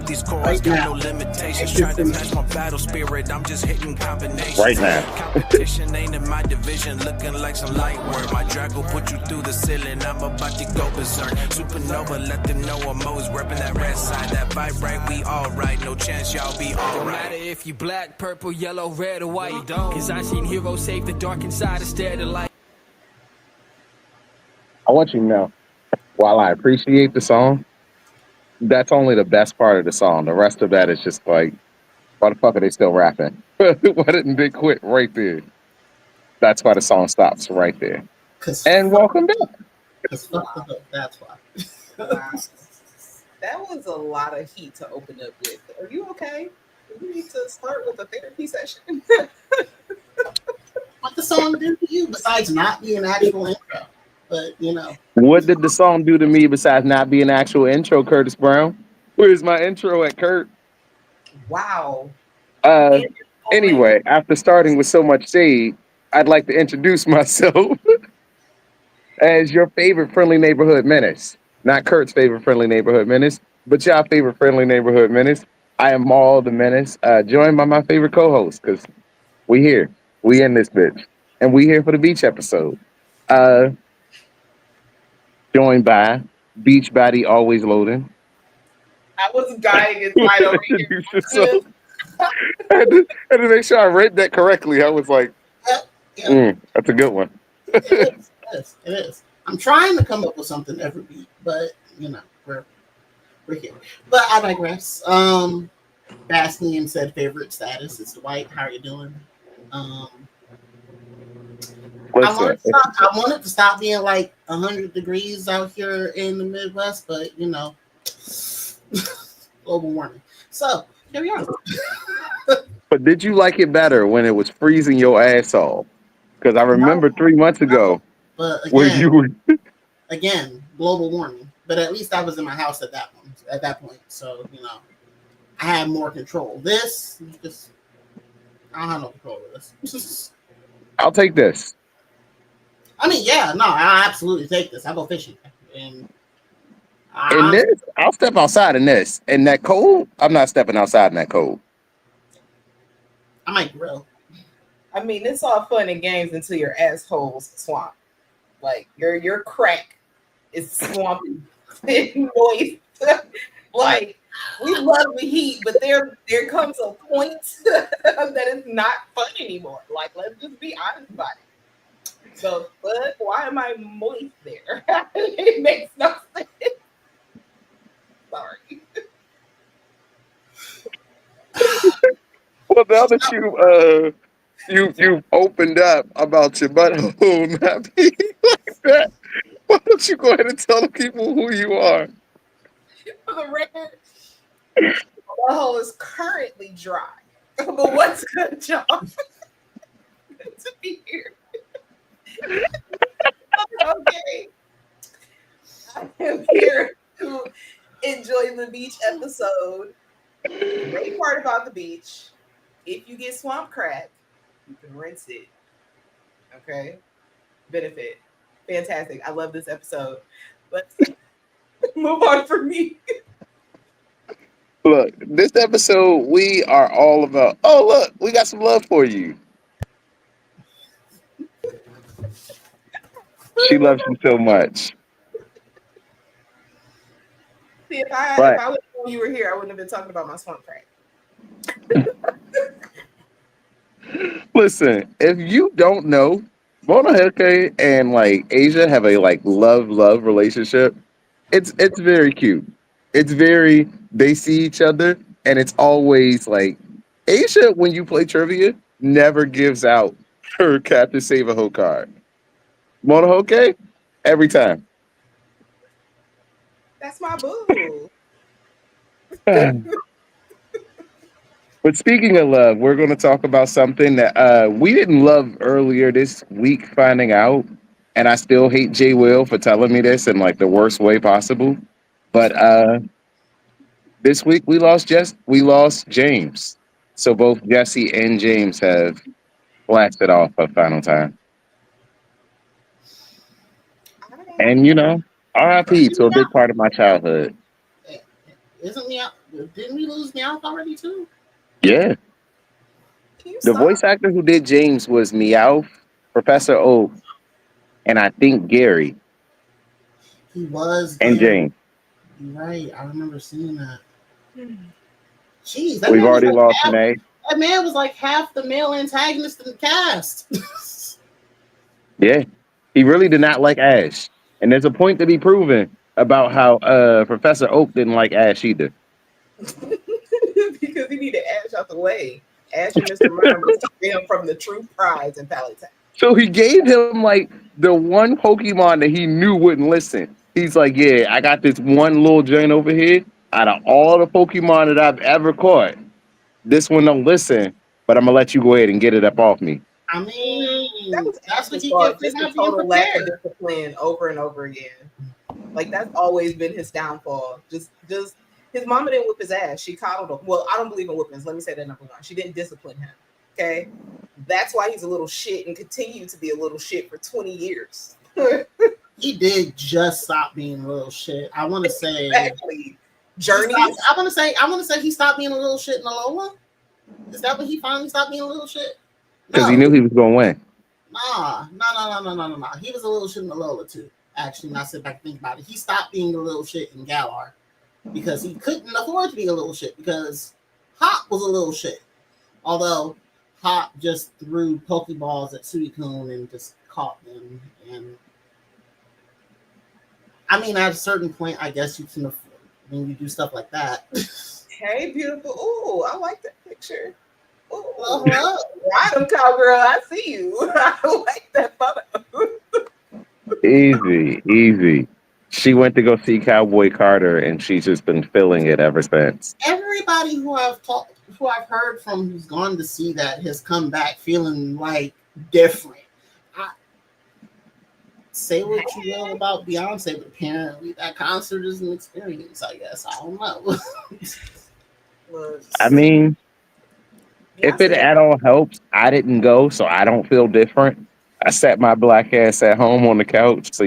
these chords, got no limitations. Trying to match my battle spirit, I'm just hitting combinations. Right now. Competition ain't in my division, looking like some light work. My drag will put you through the ceiling, I'm about to go berserk. Supernova, let them know I'm always repping that red side. That vibe right, we all right. No chance y'all be alright. Don't matter if you black, purple, yellow, red, or white. Cause I seen heroes save the dark inside instead of light. I want you to know, while I appreciate the song, that's only the best part of the song. The rest of that is just like, why the fuck are they still rapping? Why didn't they quit right there? That's why the song stops right there. And welcome back. That's why. Wow. That was a lot of heat to open up with. Are you okay? Do we need to start with a therapy session? What the song do to you besides not be an actual intro? But you know, what did the song do to me besides not be an actual intro, Curtis Brown? Where's my intro at, Kurt? Wow. Anyway, after starting with so much shade, I'd like to introduce myself as your favorite friendly neighborhood menace. Not Kurt's favorite friendly neighborhood menace, but your favorite friendly neighborhood menace. I am Maul the Menace, joined by my favorite co-host, because we here. We in this bitch. And we here for the beach episode. Joined by Beach Body Always Loading. I was dying inside over here. I had to make sure I read that correctly. I was like, that's a good one. It is. I'm trying to come up with something every week, but you know, we're here. But I digress. Basking in said favorite status is Dwight. How are you doing? I wanted to stop being like 100 degrees out here in the Midwest, but you know, global warming. So here we are. But did you like it better when it was freezing your ass off? Because I remember 3 months ago, but again, where you were again, global warming. But at least I was in my house at that point. So you know, I had more control. This just I don't have no control of this. I'll take this. I mean, yeah, no, I absolutely take this. I go fishing, and in this, I'll step outside in this. In that cold, I'm not stepping outside in that cold. I might grill. I mean, it's all fun and games until your asshole's swamp. Like your crack is swampy and moist. Like we love the heat, but there comes a point that it's not fun anymore. Like let's just be honest about it. So, but why am I moist there? It makes no sense. Sorry. Well, now that you opened up about your butthole not being like that, why don't you go ahead and tell the people who you are? For the record, the butthole is currently dry. But what's good job to be here? Okay. I am here to enjoy the beach episode. The great part about the beach, if you get swamp crack, you can rinse it. Okay? Benefit. Fantastic. I love this episode. Let's move on for me. Look, this episode, we are all about, oh, look, we got some love for you. She loves you so much. See, if I would know you were here, I wouldn't have been talking about my swamp crack. Listen, if you don't know, Mona Heke and like Asia have a like love relationship. It's very cute. It's very, they see each other, and it's always like Asia, when you play trivia, never gives out her Captain Save-A-Ho card. Mona Heke, every time. That's my boo. But speaking of love, we're going to talk about something that we didn't love earlier this week, finding out, and I still hate Jay Will for telling me this in like the worst way possible. But this week we lost James. So both Jesse and James have blasted off a final time. And you know, RIP to a big part of my childhood. Isn't Didn't we lose Meowth already too? Yeah. Can you The stop? voice actor who did James was Meowth, Professor Oak, and I think Gary He was and Gary. James. You're right. I remember seeing that. Jeez, that We've man was already like lost half. May. That man was like half the male antagonist in the cast. Yeah. He really did not like Ash. And there's a point to be proven about how Professor Oak didn't like Ash either. Because he needed Ash out the way. Ash and Mr. Mime was keeping him from the true prize in Pallet Town. So he gave him like the one Pokemon that he knew wouldn't listen. He's like, yeah, I got this one little joint over here. Out of all the Pokemon that I've ever caught, this one don't listen, but I'm gonna let you go ahead and get it up off me. I That mean, was that's what Ash's you get fault. for Just the not being total lack of prepared. discipline over and over again. Like that's always been his downfall. Just his mama didn't whip his ass. She coddled him. Well, I don't believe in whippings. Let me say that number one. She didn't discipline him. Okay. That's why he's a little shit and continued to be a little shit for 20 years. He did just stop being a little shit. I want to say. Exactly. Journeys. I want to say. He stopped being a little shit in Alola. Is that when he finally stopped being a little shit? Because he knew he was gonna win. No. He was a little shit in Alola too. Actually, when I sit back and think about it, he stopped being a little shit in Galar because he couldn't afford to be a little shit because Hop was a little shit. Although Hop just threw Pokeballs at Suicune and just caught them. And I mean, at a certain point, I guess you can afford when you do stuff like that. Hey, beautiful. Ooh, I like that picture. Ooh, Hello. right, cowgirl. I see you. I like that photo. Easy. She went to go see Cowboy Carter, and she's just been feeling it ever since. Everybody who I've heard from who's gone to see that has come back feeling like different. Say what you will about Beyonce, but apparently that concert is an experience, I guess. I don't know. I mean, if Beyonce, it at all helps, I didn't go, so I don't feel different. I sat my black ass at home on the couch, so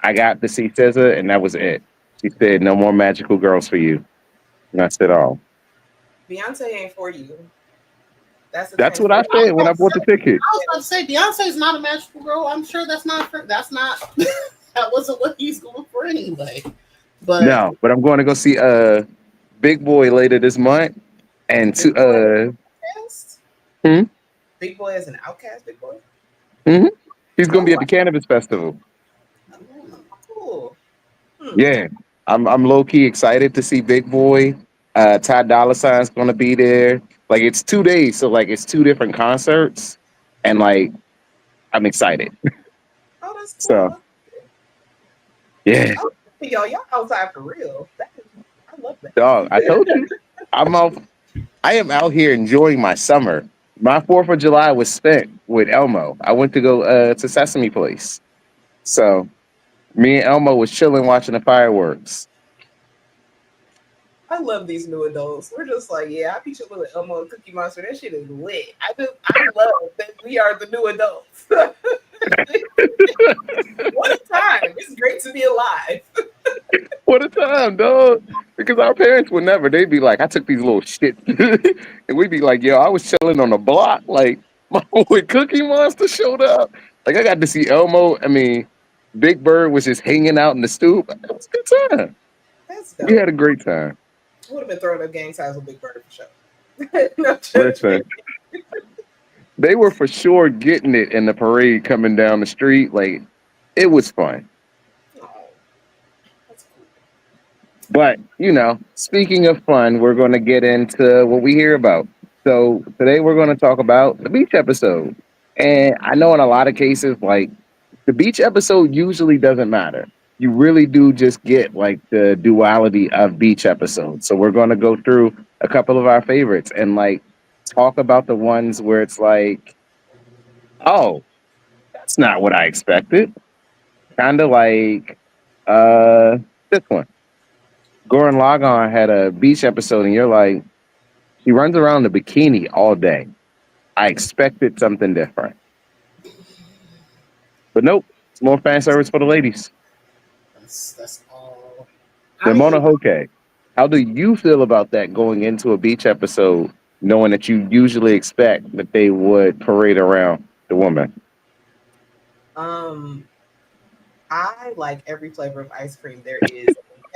I got to see SZA, and that was it. She said, "No more magical girls for you." And that's it all. Beyonce ain't for you. That's what I said when I bought the ticket. I was about to say Beyonce's not a magical girl. I'm sure that's not that wasn't what he's going for anyway. But No, but I'm going to go see Big Boy later this month, and Big to Big Boy as an outcast, Big Boy. he's going to be at the Cannabis Festival. Cool. Yeah, I'm low key excited to see Big Boy. Ty Dolla Sign's going to be there. Like it's 2 days, so like it's two different concerts, and like I'm excited. Oh, that's cool. So yeah, Y'all outside for real. I love that. dog. I told you, I'm out. I am out here enjoying my summer. My 4th of July was spent with Elmo. I went to go to Sesame Place. So me and Elmo was chilling watching the fireworks. I love these new adults. We're just like, yeah, I be chilling with Elmo and Cookie Monster. That shit is lit. I love that we are the new adults. What a time. It's great to be alive. What a time, dog. Because our parents would never. They'd be like, I took these little shit. And we'd be like, yo, I was chilling on the block. Like, my boy Cookie Monster showed up. Like, I got to see Elmo. I mean, Big Bird was just hanging out in the stoop. It was a good time. That's We had dope. a great time. I would have been throwing up gang signs with Big Bird for sure. No Listen, they were for sure getting it in the parade coming down the street. Like, it was fun. Oh, that's cool. But, speaking of fun, we're going to get into what we hear about. So today we're going to talk about the beach episode. And I know in a lot of cases, like the beach episode usually doesn't matter. You really do just get like the duality of beach episodes. So we're going to go through a couple of our favorites and like talk about the ones where it's like, oh, that's not what I expected. Kind of like this one. Goran Lagan had a beach episode, and you're like, he runs around in a bikini all day. I expected something different. But nope, it's more fan service for the ladies. that's all. The Monohoke. How do you feel about that going into a beach episode, knowing that you usually expect that they would parade around the woman? Um, I like every flavor of ice cream there is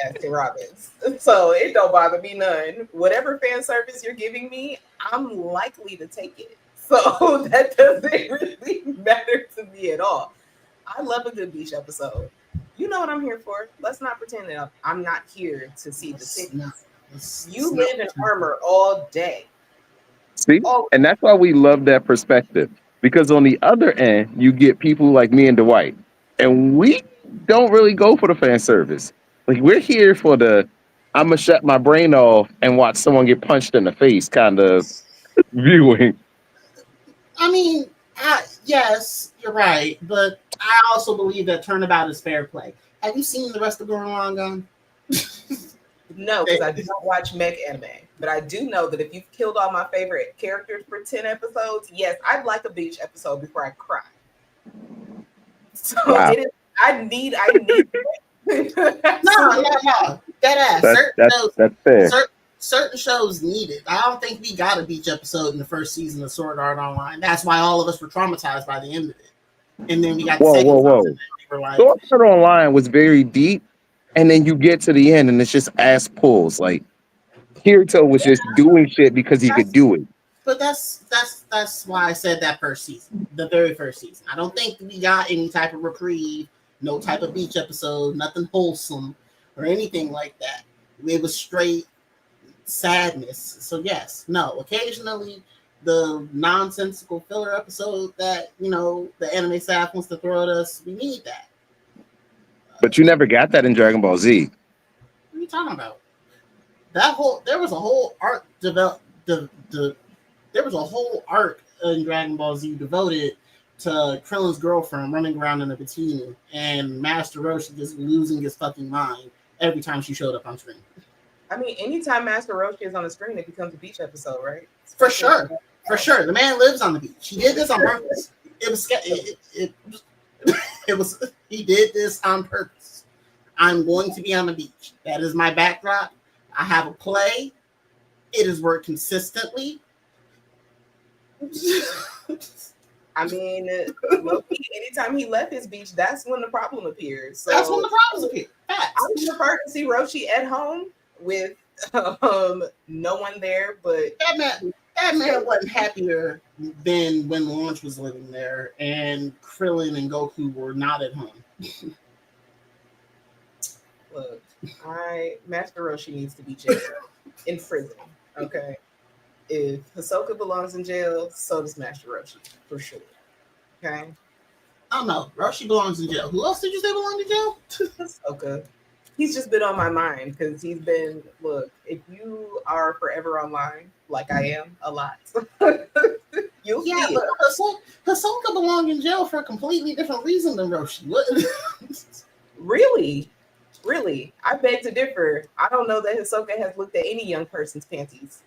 at Baskin Robbins, so it don't bother me none. Whatever fan service you're giving me, I'm likely to take it. So that doesn't really matter to me at all. I love a good beach episode. You know what I'm here for. Let's not pretend that I'm not here to see the city. You live in armor all day. See? Oh, And that's why we love that perspective. Because on the other end, you get people like me and Dwight. And we don't really go for the fan service. Like we're here for the I'm gonna shut my brain off and watch someone get punched in the face kind of viewing. I mean, yes, you're right, but I also believe that turnabout is fair play. Have you seen the rest of Gurren Lagann? no, because I do not watch mech anime. But I do know that if you've killed all my favorite characters for 10 episodes, yes, I'd like a beach episode before I cry. So Wow. it is, I need No. That ass. That's fair. Certain shows need it. I don't think we got a beach episode in the first season of Sword Art Online. That's why all of us were traumatized by the end of it. And then we got the second season, and we were like, Sword Art Online was very deep, and then you get to the end and it's just ass pulls. Like Kirito was just doing shit because he could do it. But that's why I said that first season, the very first season. I don't think we got any type of reprieve, no type of beach episode, nothing wholesome or anything like that. It was straight sadness. So yes, no. Occasionally, the nonsensical filler episode that the anime staff wants to throw at us, we need that. But you never got that in Dragon Ball Z. What are you talking about? There was a whole arc developed. There was a whole arc in Dragon Ball Z devoted to Krillin's girlfriend running around in a bikini and Master Roshi just losing his fucking mind every time she showed up on screen. I mean, anytime Master Roshi is on the screen, it becomes a beach episode, right? For sure. The man lives on the beach. He did this on purpose. He did this on purpose. I'm going to be on the beach. That is my backdrop. I have a play. It has worked consistently. I mean, anytime he left his beach, that's when the problem appears. So that's when the problems appear. Facts. I would prefer to see Roshi at home with no one there, but that man wasn't happier than when Launch was living there and Krillin and Goku were not at home. Look, Master Roshi needs to be jailed in prison. Okay. If Hisoka belongs in jail, so does Master Roshi, for sure. Okay? I don't know. Roshi belongs in jail. Who else did you say belonged in jail? Hisoka. He's just been on my mind because he's been, look, if you are forever online, like I am a lot, you'll see it. But Hisoka belonged in jail for a completely different reason than Roshi. What? Really? Really? I beg to differ. I don't know that Hisoka has looked at any young person's panties.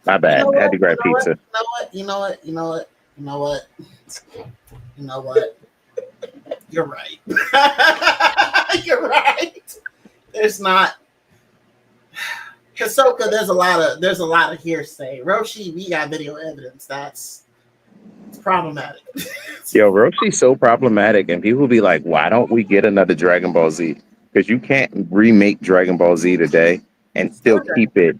My bad. I had to grab pizza. You know what? You're right. You're right. There's not Hisoka. There's a lot of hearsay. Roshi, we got video evidence. It's problematic. Yo, Roshi's so problematic, and people be like, "Why don't we get another Dragon Ball Z?" Because you can't remake Dragon Ball Z today and still keep it.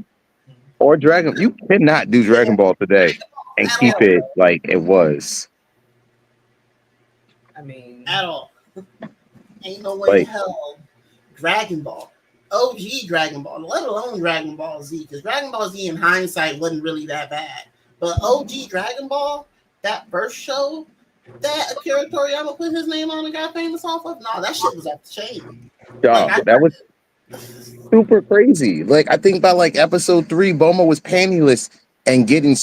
Or you cannot do Dragon Ball today and keep it like it was. I mean, at all. Ain't no way in hell Dragon Ball, OG Dragon Ball, let alone Dragon Ball Z, because Dragon Ball Z in hindsight wasn't really that bad. But OG Dragon Ball, that first show that Akira Toriyama put his name on and got famous off of, no, that shit was off the chain. That was super crazy. Like, I think by episode 3, Bulma was pantyless and getting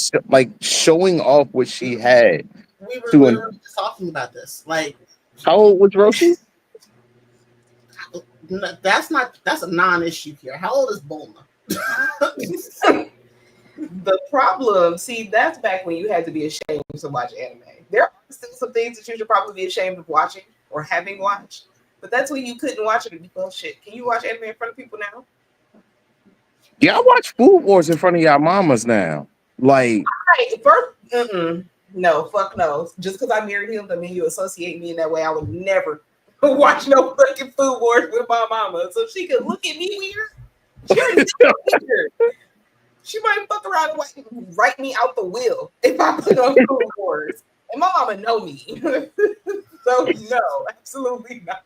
showing off what she had. We were just talking about this. Like, how old was Roshi? That's a non-issue here. How old is Bulma? The problem, see, that's back when you had to be ashamed to watch anime. There are still some things that you should probably be ashamed of watching or having watched, but that's when you couldn't watch it and be, oh shit, can you watch anime in front of people now? Y'all watch Food Wars in front of y'all mamas now. Like, Right, first, no, fuck no. Just because I married him, I mean you associate me in that way. I would never watch no fucking Food Wars with my mama, so she could look at me weird. She already weird. She might fuck around and write me out the will if I put on Food Wars. And my mama know me, so no, absolutely not.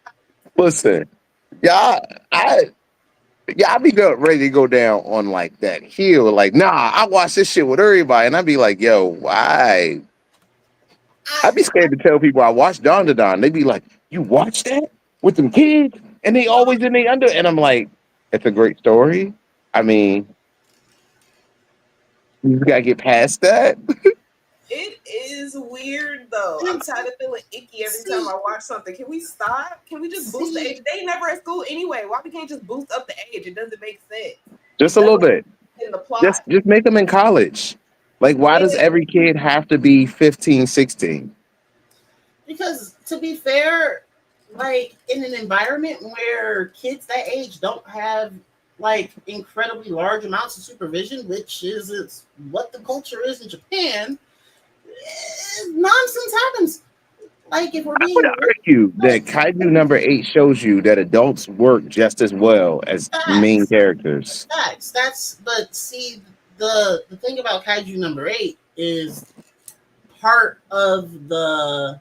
listen, y'all, I be ready to go down on like that hill. Like, nah, I watch this shit with everybody, and I be like, yo, why? I be scared to tell people I watch Dawn to Dawn. They be like, you watch that with them kids, and they always in the under, and I'm like, it's a great story. I mean, you gotta get past that. It is weird though. I'm tired of feeling icky every time I watch something. Can we stop? Can we just boost the age? They never at school anyway. Why we can't just boost up the age? It doesn't make sense. Just a little bit. In the plot. Just make them in college. Like, why does every kid have to be 15, 16? Because to be fair, like in an environment where kids that age don't have like incredibly large amounts of supervision, which is what the culture is in Japan, nonsense happens. Like if we're I being would argue that Kaiju number 8 shows you that adults work just as well as main characters. But see, the thing about Kaiju number 8 is part of the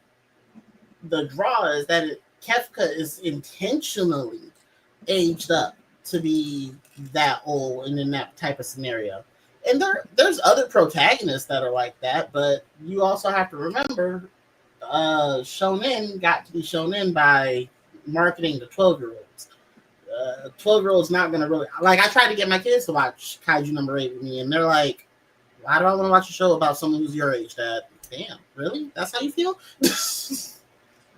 draw is that Kefka is intentionally aged up to be that old and in that type of scenario. And there's other protagonists that are like that, but you also have to remember shonen got to be shonen by marketing to 12-year-olds. 12-year-olds not going to really... Like, I tried to get my kids to watch Kaiju number 8 with me, and they're like, why do I want to watch a show about someone who's your age, Dad? Damn, really? That's how you feel?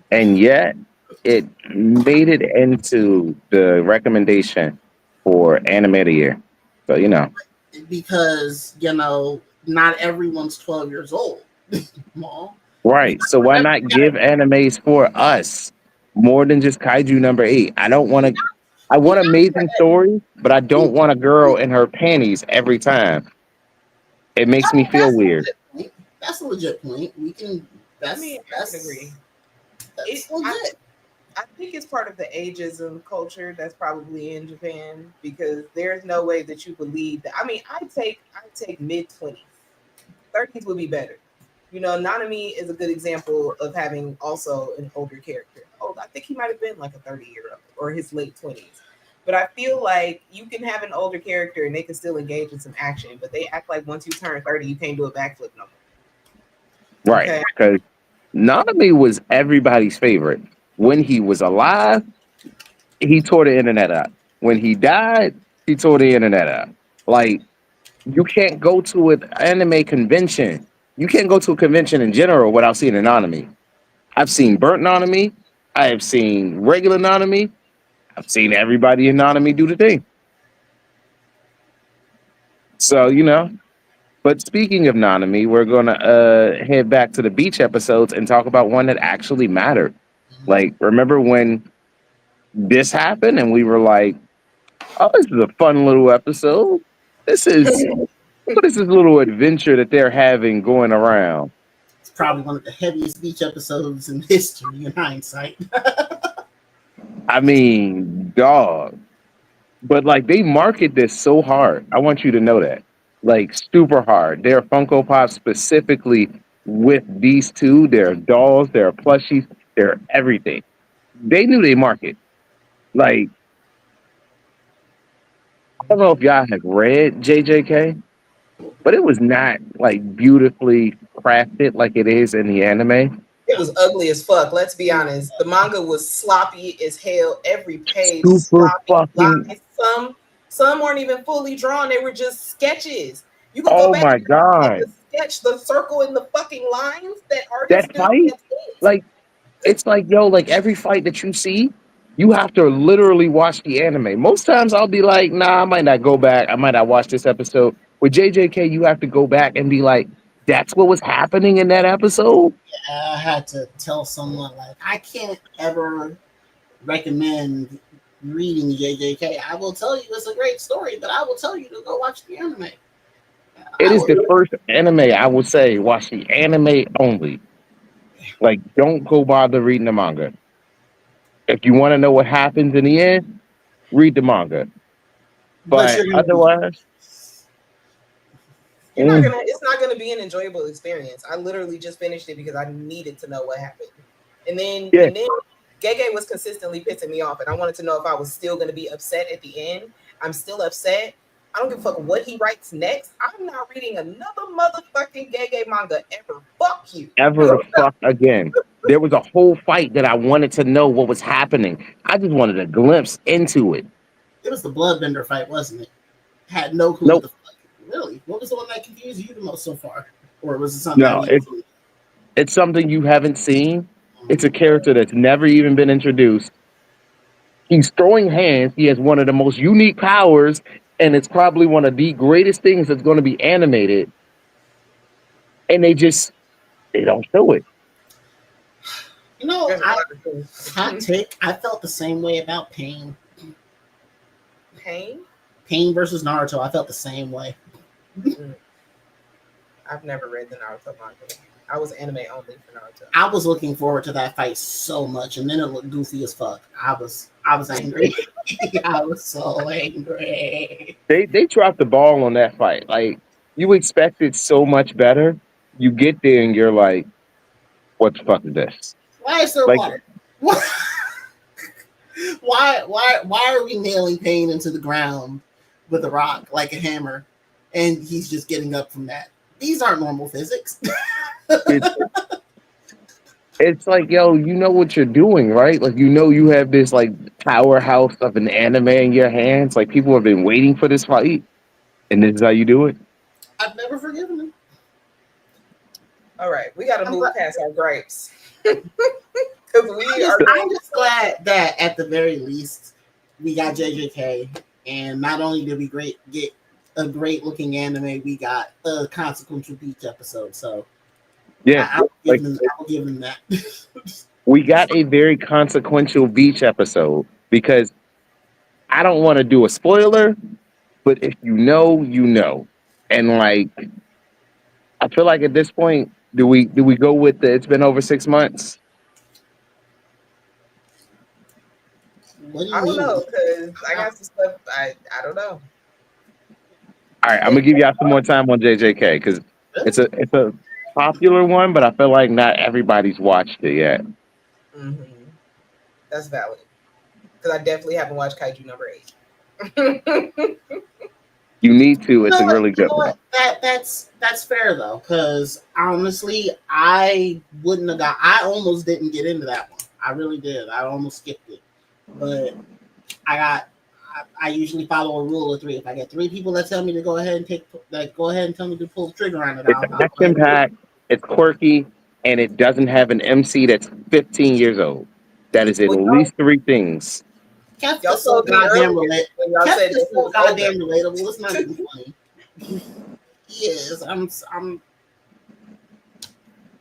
And yet, it made it into the recommendation for anime of the year. So, you know. Because, not everyone's 12 years old. Right. So why not give animes for us more than just Kaiju number 8? I want amazing stories, but I don't want a girl in her panties every time. It makes me feel weird. That's a legit point. We can. I can agree. It's legit. I think it's part of the ageism culture that's probably in Japan because there's no way that you believe that. I mean, I take mid-20s. 30s would be better. Nanami is a good example of having also an older character. Oh, I think he might have been like a 30-year-old or his late 20s. But I feel like you can have an older character and they can still engage in some action, but they act like once you turn 30, you can't do a backflip no more. Right, because Nanami was everybody's favorite. When he was alive, he tore the internet up. When he died, he tore the internet up. Like, you can't go to an anime convention. You can't go to a convention in general without seeing an Nanami. I've seen burnt Nanami. I have seen regular Nanami. I've seen everybody in Nanami do the thing. So, But speaking of Nanami, we're going to head back to the beach episodes and talk about one that actually mattered. Like, remember when this happened and we were like, oh, this is a fun little episode. What is this little adventure that they're having going around? It's probably one of the heaviest beach episodes in history in hindsight. I mean, dog. But like they market this so hard. I want you to know that. Like super hard. They're Funko Pops specifically with these two. They're dolls, they're plushies, they're everything. They knew they market. Like, I don't know if y'all have read JJK, but it was not like beautifully crafted like it is in the anime. It was ugly as fuck. Let's be honest. The manga was sloppy as hell. Every page super sloppy. Some weren't even fully drawn. They were just sketches. You can go back and sketch the circle and the fucking lines that that artists fight. Like it's like every fight that you see, you have to literally watch the anime. Most times I'll be like, nah, I might not go back. I might not watch this episode. With JJK, you have to go back and be like, that's what was happening in that episode. Yeah, I had to tell someone like I can't ever recommend reading JJK. I will tell you it's a great story, but I will tell you to go watch the anime. It I is will. the first anime I would say watch the anime only. Like, don't go bother reading the manga. If you want to know what happens in the end, read the manga. But But you're gonna be otherwise, You're not mm, gonna. It's not gonna be an enjoyable experience. I literally just finished it because I needed to know what happened, and then yeah, and then Gege was consistently pissing me off, and I wanted to know if I was still gonna be upset at the end. I'm still upset. I don't give a fuck what he writes next. I'm not reading another motherfucking Gege manga ever. Fuck you. ever the fuck again. There was a whole fight that I wanted to know what was happening. I just wanted a glimpse into it. it was the bloodbender fight, wasn't it? Had no clue what Nope, the fuck. Really? What was the one that confused you the most so far? Or was it something that no, we it's something you haven't seen. It's a um, character that's never even been introduced. He's throwing hands. He has one of the most unique powers, and it's probably one of the greatest things that's going to be animated. And they don't show it. you know, There's a I lot of hot things. take. I felt the same way about Pain. Pain. Pain versus Naruto. I felt the same way. Mm. I've never read the Naruto manga. I was anime only for Naruto. I was looking forward to that fight so much, and then it looked goofy as fuck. I was angry. I was so angry. They dropped the ball on that fight. Like, you expected so much better. You get there and you're like, what the fuck is this? Why is there Like, water? Why are we nailing Pain into the ground with a rock like a hammer, and he's just getting up from that? These aren't normal physics. it, it's like, yo, you know what you're doing, right? Like, you have this like powerhouse of an anime in your hands. Like, people have been waiting for this fight, and this is how you do it. I've never forgiven him. All right, we got to I'm move glad, past our gripes because we are going. I'm just glad that at the very least we got JJK, and not only did we get a great looking anime, we got a consequential beach episode. So Yeah, like, I will give them that. we got a very consequential beach episode because I don't want to do a spoiler, but if you know, you know. And like, I feel like at this point, do we go with the it's been over 6 months? What do you I don't mean? know because I got some stuff. I don't know. All right, I'm gonna give y'all some more time on JJK because Really? it's a popular one, but I feel like not everybody's watched it yet. Mm-hmm. That's valid because I definitely haven't watched Kaiju number 8. You need to. You It's know a what? really You good know one. what? That's fair though, because honestly, I wouldn't have got. I almost didn't get into that one. I really did. I almost skipped it, but I got. I usually follow a rule of three. If I get three people that tell me to go ahead and go ahead and tell me to pull the trigger on it, It's I'll go action ahead and do it. packed. It's quirky, and it doesn't have an MC that's 15 years old. That is at Well, least three things. Kefka y'all so told me goddamn earlier relatable. when y'all said Kefka's that he so was older. goddamn relatable. It's not even funny. He is. I'm.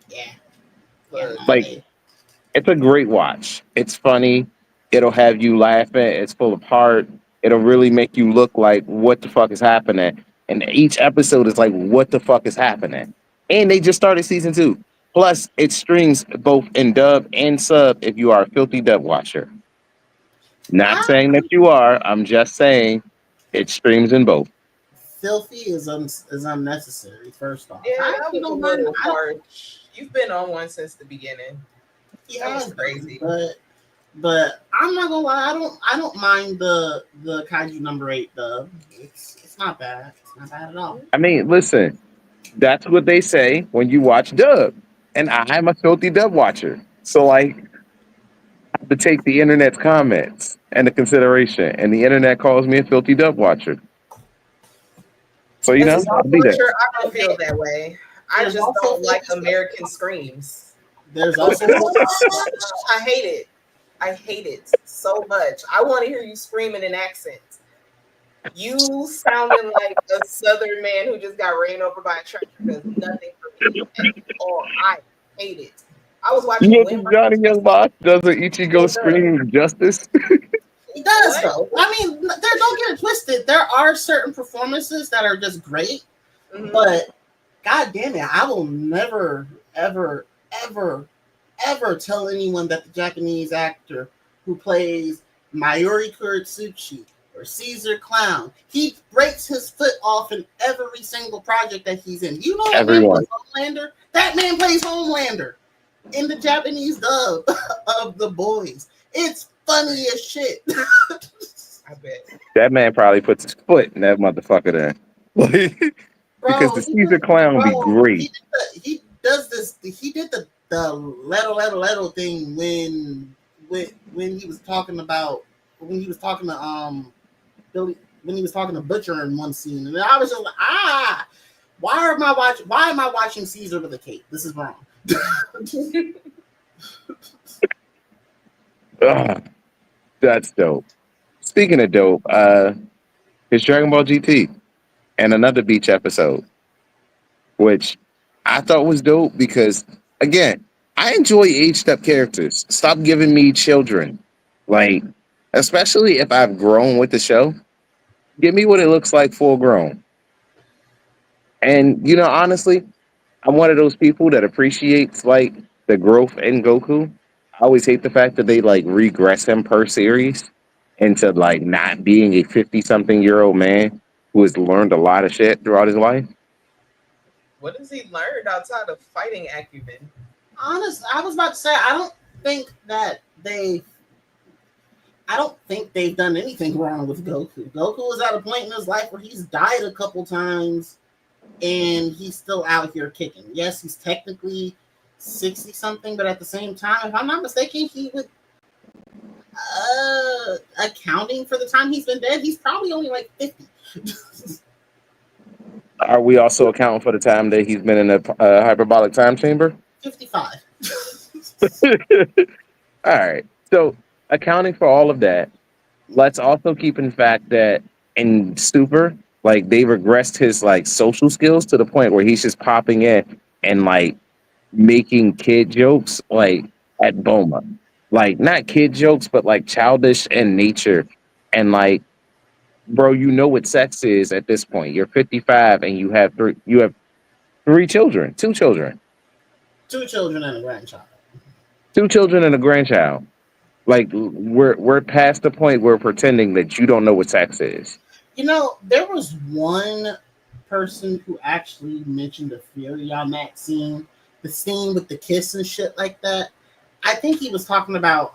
Yeah. Yeah. Look, No, Like, it's a great watch. It's funny. It'll have you laughing. It's full of heart. It'll really make you look like what the fuck is happening. And each episode is like, what the fuck is happening? And they just started season 2. Plus, it streams both in dub and sub if you are a filthy dub watcher. Not I, saying that you are. I'm just saying it streams in both. filthy is unnecessary. First off, yeah, I that actually was a don't mind. little harsh. You've been on one since the beginning. He That was has crazy. but I'm not gonna lie. I don't mind the Kaiju number 8 dub. It's not bad. It's not bad at all. I mean, listen, that's what they say when you watch dub. And I'm a filthy dub watcher. So, like, I have to take the internet's comments into consideration. And the internet calls me a filthy dub watcher. So, As a I'll soft be there. watcher, I don't feel that way. I There's just also don't like filthy American screams. There's also I hate it. I hate it so much. I want to hear you screaming in accents. You sounding like a southern man who just got ran over by a tractor does nothing for me at all. I hate it. I was You watching know, Wind the Johnny Young Box does an Rise Ichigo up. scream justice. He does though. I mean, don't get it twisted. There are certain performances that are just great, but god damn it, I will never, ever, ever, ever tell anyone that the Japanese actor who plays Mayuri Kuritsuchi or Caesar Clown, he breaks his foot off in every single project that he's in. You know that man plays Homelander? That man plays Homelander in the Japanese dub of The Boys. It's funny as shit. I bet. That man probably puts his foot in that motherfucker there. Because the Caesar Clown be great. He does this. He did the leto thing when he was talking about when he was talking to Billy, when he was talking to Butcher in one scene, and I was just like, why am I watching Caesar with a cape? This is wrong. That's dope. Speaking of dope, it's Dragon Ball GT and another beach episode, which I thought was dope because, again, I enjoy aged up characters. Stop giving me children. Like, especially if I've grown with the show, give me what it looks like full grown. And, honestly, I'm one of those people that appreciates, like, the growth in Goku. I always hate the fact that they, like, regress him per series into, like, not being a 50-something-year-old man who has learned a lot of shit throughout his life. What has he learned outside of fighting acumen? Honestly, I was about to say, I don't think they've done anything wrong with Goku. Goku is at a point in his life where he's died a couple times and he's still out here kicking. Yes, he's technically 60-something, but at the same time, if I'm not mistaken, he would, accounting for the time he's been dead, he's probably only like 50. Are we also accounting for the time that he's been in a hyperbolic time chamber? 55. All right. So, accounting for all of that, let's also keep in fact that in Super, like, they regressed his, like, social skills to the point where he's just popping in and, like, making kid jokes, like, at Boma. Like, not kid jokes, but, like, childish in nature. And, like, bro, you know what sex is at this point. You're 55 and you have two children. Two children and a grandchild. Two children and a grandchild. Like, we're past the point where we're pretending that you don't know what sex is. There was one person who actually mentioned a theory on that scene, the scene with the kiss and shit like that. I think he was talking about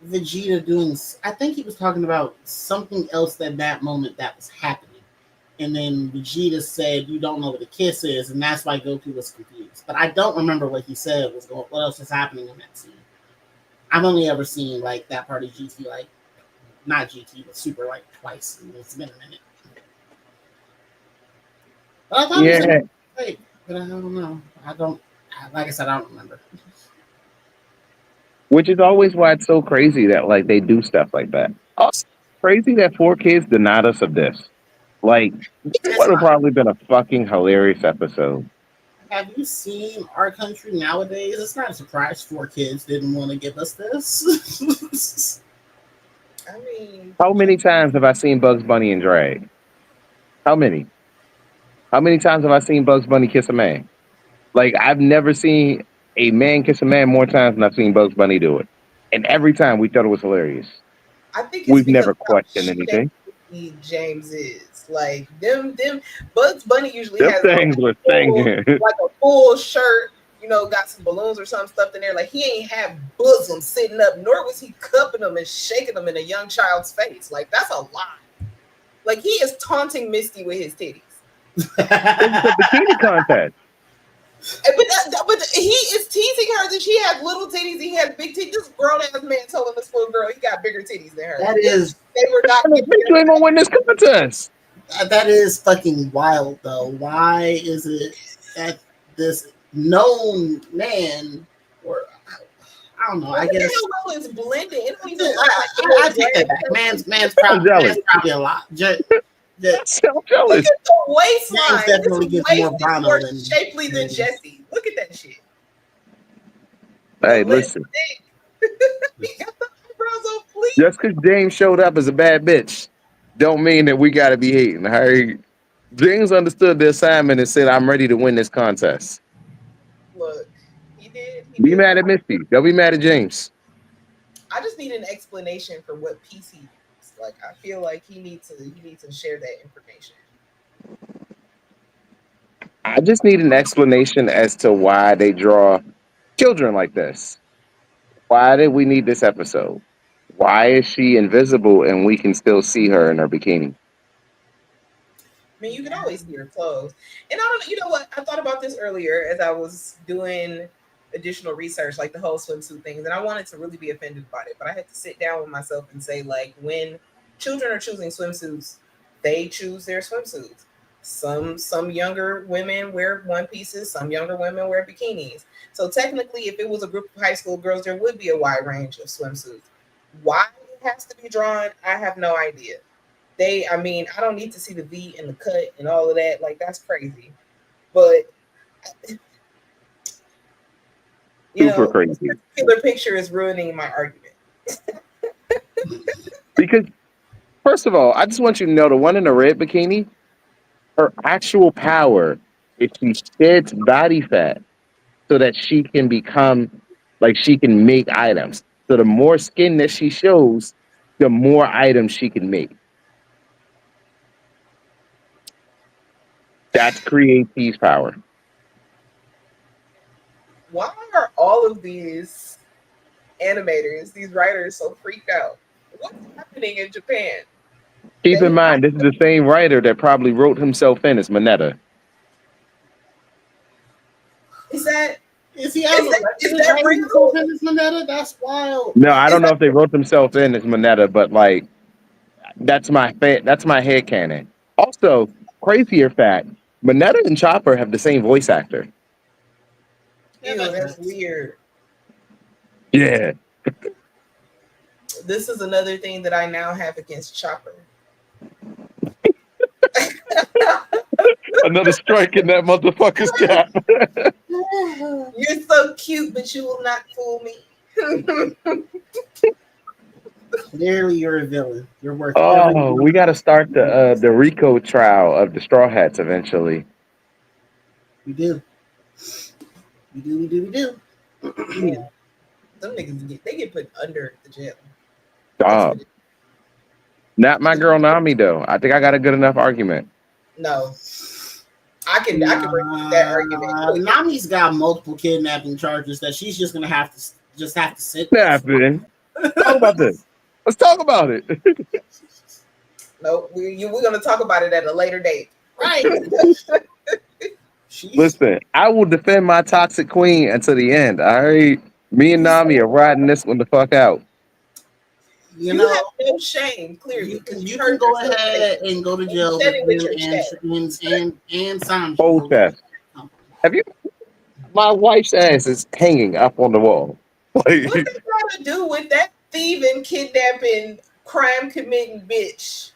Vegeta doing. I think he was talking about something else that moment that was happening, and then Vegeta said, "You don't know what a kiss is," and that's why Goku was confused. But I don't remember what he said was going. What else is happening in that scene? I've only ever seen like that part of GT, like not GT, but Super, like twice. And it's been a minute. But I thought it was great, but I don't know. Like I said, I don't remember. Which is always why it's so crazy that, like, they do stuff like that. Also, crazy that 4Kids denied us of this. Like, it would have probably been a fucking hilarious episode. Have you seen our country nowadays? It's not a surprise 4Kids didn't want to give us this. I mean, how many times have I seen Bugs Bunny in drag? How many? How many times have I seen Bugs Bunny kiss a man? Like, I've never seen a man kiss a man more times than I've seen Bugs Bunny do it. And every time we thought it was hilarious. I think we've never questioned anything. James is like them. Bugs Bunny usually them has things like, a full shirt, got some balloons or something stuffed in there. Like, he ain't have bosom sitting up, nor was he cupping them and shaking them in a young child's face. Like, that's a lot. Like, he is taunting Misty with his titties. It's a bikini contest. But he is teasing her that she has little titties. He has big titties. This grown ass man telling this little girl he got bigger titties than her. That is. They were not. You ain't gonna win this contest. That is fucking wild, though. Why is it that this known man, or I don't know? I guess it's blending. I take that back. Man's probably a lot. So jealous. Look at the waistline. Definitely gets more shapely than Jesse. Look at that shit. Hey, listen. was on fleek. Just because James showed up as a bad bitch, don't mean that we gotta be hating. All right? James understood the assignment and said, "I'm ready to win this contest." Look, he did. He Be did. mad at Misty. Don't be mad at James. I just need an explanation for what piece he used. Like, I feel like he needs to share that information. I just need an explanation as to why they draw children like this. Why did we need this episode? Why is she invisible and we can still see her in her bikini? I mean, you can always see her clothes. And I don't know, you know what? I thought about this earlier as I was doing additional research, like the whole swimsuit things, and I wanted to really be offended about it, but I had to sit down with myself and say, like, when children are choosing swimsuits, they choose their swimsuits. Some younger women wear one pieces, some younger women wear bikinis. So technically, if it was a group of high school girls, there would be a wide range of swimsuits. Why it has to be drawn, I have no idea. I mean, I don't need to see the V and the cut and all of that. Like, that's crazy. But Super crazy. this particular picture is ruining my argument. Because first of all, I just want you to know the one in the red bikini, her actual power is she sheds body fat so that she can become like she can make items. So the more skin that she shows, the more items she can make. That's creative power. Why are all of these animators, these writers, so freaked out? What's happening in Japan? Keep in mind, this is the same writer that probably wrote himself in as Mineta. Is that Is he that real? Mineta? That's wild. No, I don't know if they wrote themselves in as Mineta, but like that's my head canon. Also, crazier fact: Mineta and Chopper have the same voice actor. Ew, that's weird. Yeah. This is another thing that I now have against Chopper. Another strike in that motherfucker's cap. You're so cute, but you will not fool me. Clearly, you're a villain. You're worth. Oh, we got to start the Rico trial of the Straw Hats eventually. We do. We do. Yeah. Some niggas get put under the jail. Dog. Not my girl Nami though. I think I got a good enough argument. No. I can bring that argument. Nami's got multiple kidnapping charges that she's just gonna have to sit. Snapping. Talk about this. Let's talk about it. No, we're gonna talk about it at a later date. Right. Listen, I will defend my toxic queen until the end. All right. Me and Nami are riding this one the fuck out. You know, have no shame, clearly. You can go ahead and go to jail and Sandra. Whole chest. Have you? My wife's ass is hanging up on the wall. What they got to do with that thieving, kidnapping, crime committing bitch?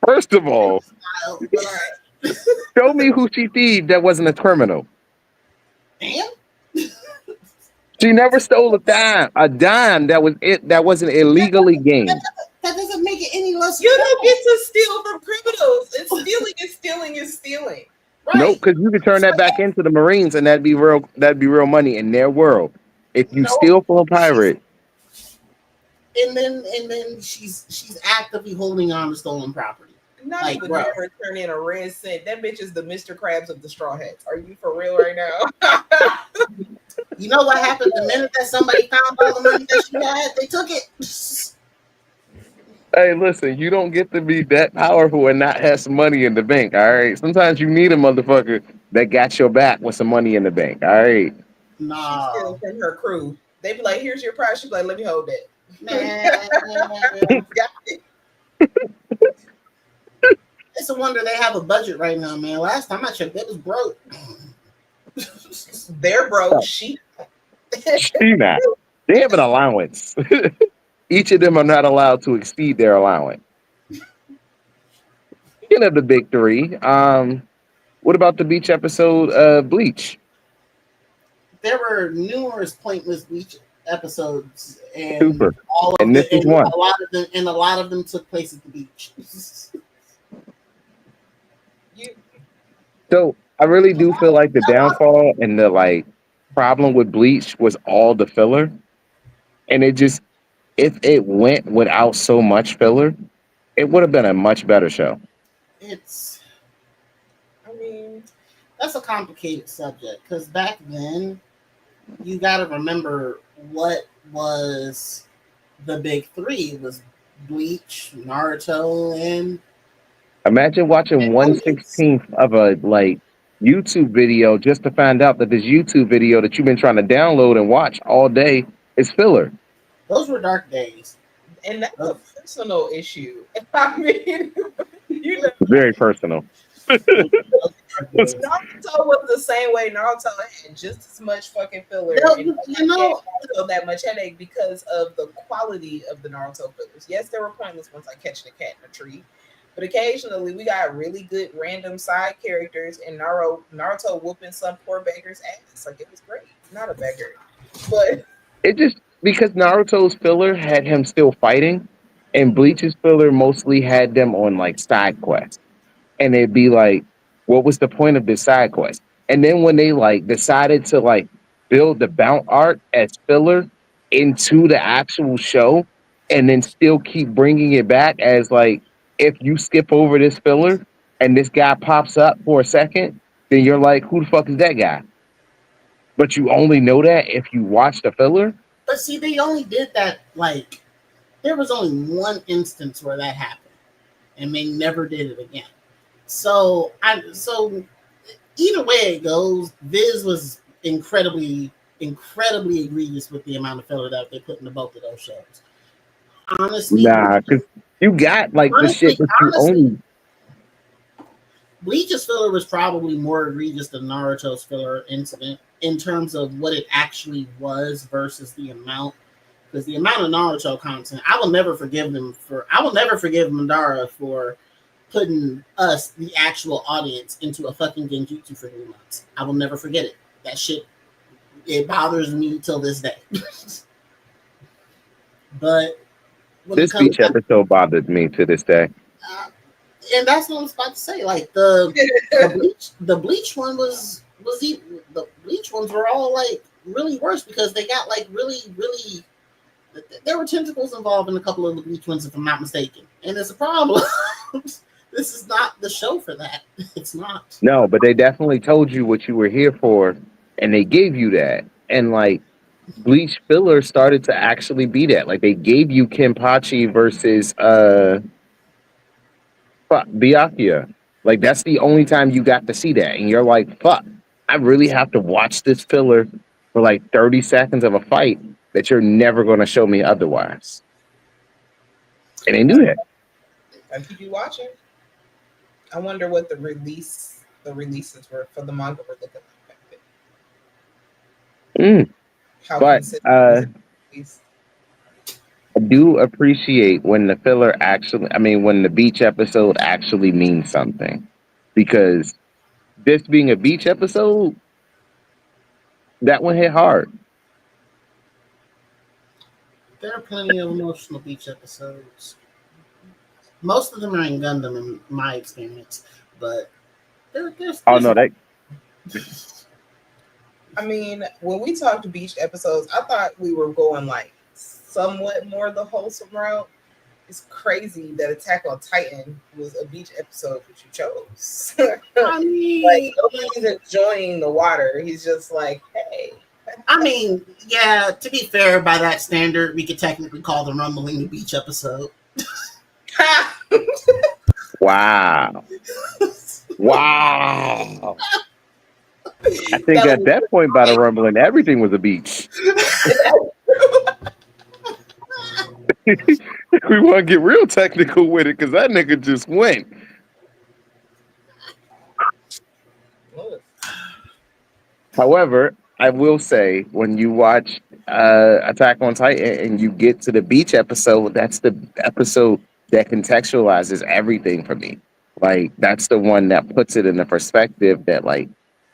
First of all, show me who she thieved that wasn't a criminal. Damn. She never stole a dime that wasn't illegally gained. That doesn't make it any less. You don't get to steal from criminals. And stealing is stealing. Right. Nope, because you could turn that back into the Marines and that'd be real money in their world. If you steal from a pirate. And then she's actively holding on to stolen property. Nobody would never turn in a red cent. That bitch is the Mr. Krabs of the Straw Hats. Are you for real right now? You know what happened the minute that somebody found all the money that she had? They took it. Hey, listen, you don't get to be that powerful and not have some money in the bank, all right? Sometimes you need a motherfucker that got your back with some money in the bank, all right? Nah. She's stealing from her crew. They be like, here's your prize. She's like, let me hold that. Man. It's a wonder they have a budget right now, man. Last time I checked, they was broke. They're broke. She not. They have an allowance. Each of them are not allowed to exceed their allowance. Speaking of the big three, what about the beach episode of Bleach? There were numerous pointless episodes, and Super. all of And this the is one. a lot of them took place at the beach. You So I really do feel like the downfall and the like problem with Bleach was all the filler. And it just if it went without so much filler, it would have been a much better show. It's I mean, that's a complicated subject because back then you got to remember what was the big three. It was Bleach, Naruto, Imagine watching and one One Piece. 16th of a like YouTube video just to find out that this YouTube video that you've been trying to download and watch all day is filler. Those were dark days. and that's a personal issue. I mean, you know, Very personal. Those were dark days. Naruto was the same way. Naruto had just as much fucking filler, No, and you know, Naruto that much headache because of the quality of the Naruto fillers. Yes, they were pointless once I catch the cat in a tree, but occasionally we got really good random side characters, and Naruto whooping some poor beggar's ass. Like it was great. Not a beggar, but It just because Naruto's filler had him still fighting, and Bleach's filler mostly had them on like side quests. And it'd be like, what was the point of this side quest? And then when they like decided to like build the Bount art as filler into the actual show, and then still keep bringing it back as like, if you skip over this filler and this guy pops up for a second, then you're like, who the fuck is that guy? But you only know that if you watch the filler. but see, they only did that like there was only one instance where that happened, and they never did it again. So either way it goes, Viz was incredibly egregious with the amount of filler that they put into both of those shows. Honestly, Nah, because you got like the shit that you only. Bleach's filler was probably more egregious than Naruto's filler incident in terms of what it actually was versus the amount. Because the amount of Naruto content, I will never forgive Madara for putting us, the actual audience, into a fucking genjutsu for 3 months. I will never forget it. That shit, it bothers me till this day. But when This beach episode bothered me to this day. and that's what I was about to say. Like the bleach one the bleach ones were all like really worse because they got like really there were tentacles involved in a couple of the bleach ones, if I'm not mistaken, and it's a problem. This is not the show for that. It's not. No, but they definitely told you what you were here for, and they gave you that. And like Bleach filler started to actually be that. Like they gave you Kenpachi versus Byakuya. Like that's the only time you got to see that, and you're like, "Fuck, I really have to watch this filler for like 30 seconds of a fight that you're never going to show me otherwise." And they knew that. I keep you watching. I wonder what the releases were for the manga were looking like back then. How But consistent was it released? I do appreciate when the filler actually, I mean, when the beach episode actually means something. Because this being a beach episode, that one hit hard. There are plenty of emotional beach episodes. Most of them are in Gundam, in my experience, but there's Oh, no, that. I mean, when we talked beach episodes, I thought we were going like somewhat more the wholesome route. It's crazy that Attack on Titan was a beach episode that you chose. I mean, like nobody's enjoying the water. He's just like, hey. I mean, yeah, to be fair, by that standard, we could technically call the Rumbling the beach episode. Wow. Wow. I think at that point by the rumbling, everything was a beach. We want to get real technical with it because that nigga just went. However, I will say when you watch Attack on Titan and you get to the beach episode, that's the episode that contextualizes everything for me. Like that's the one that puts it in the perspective that like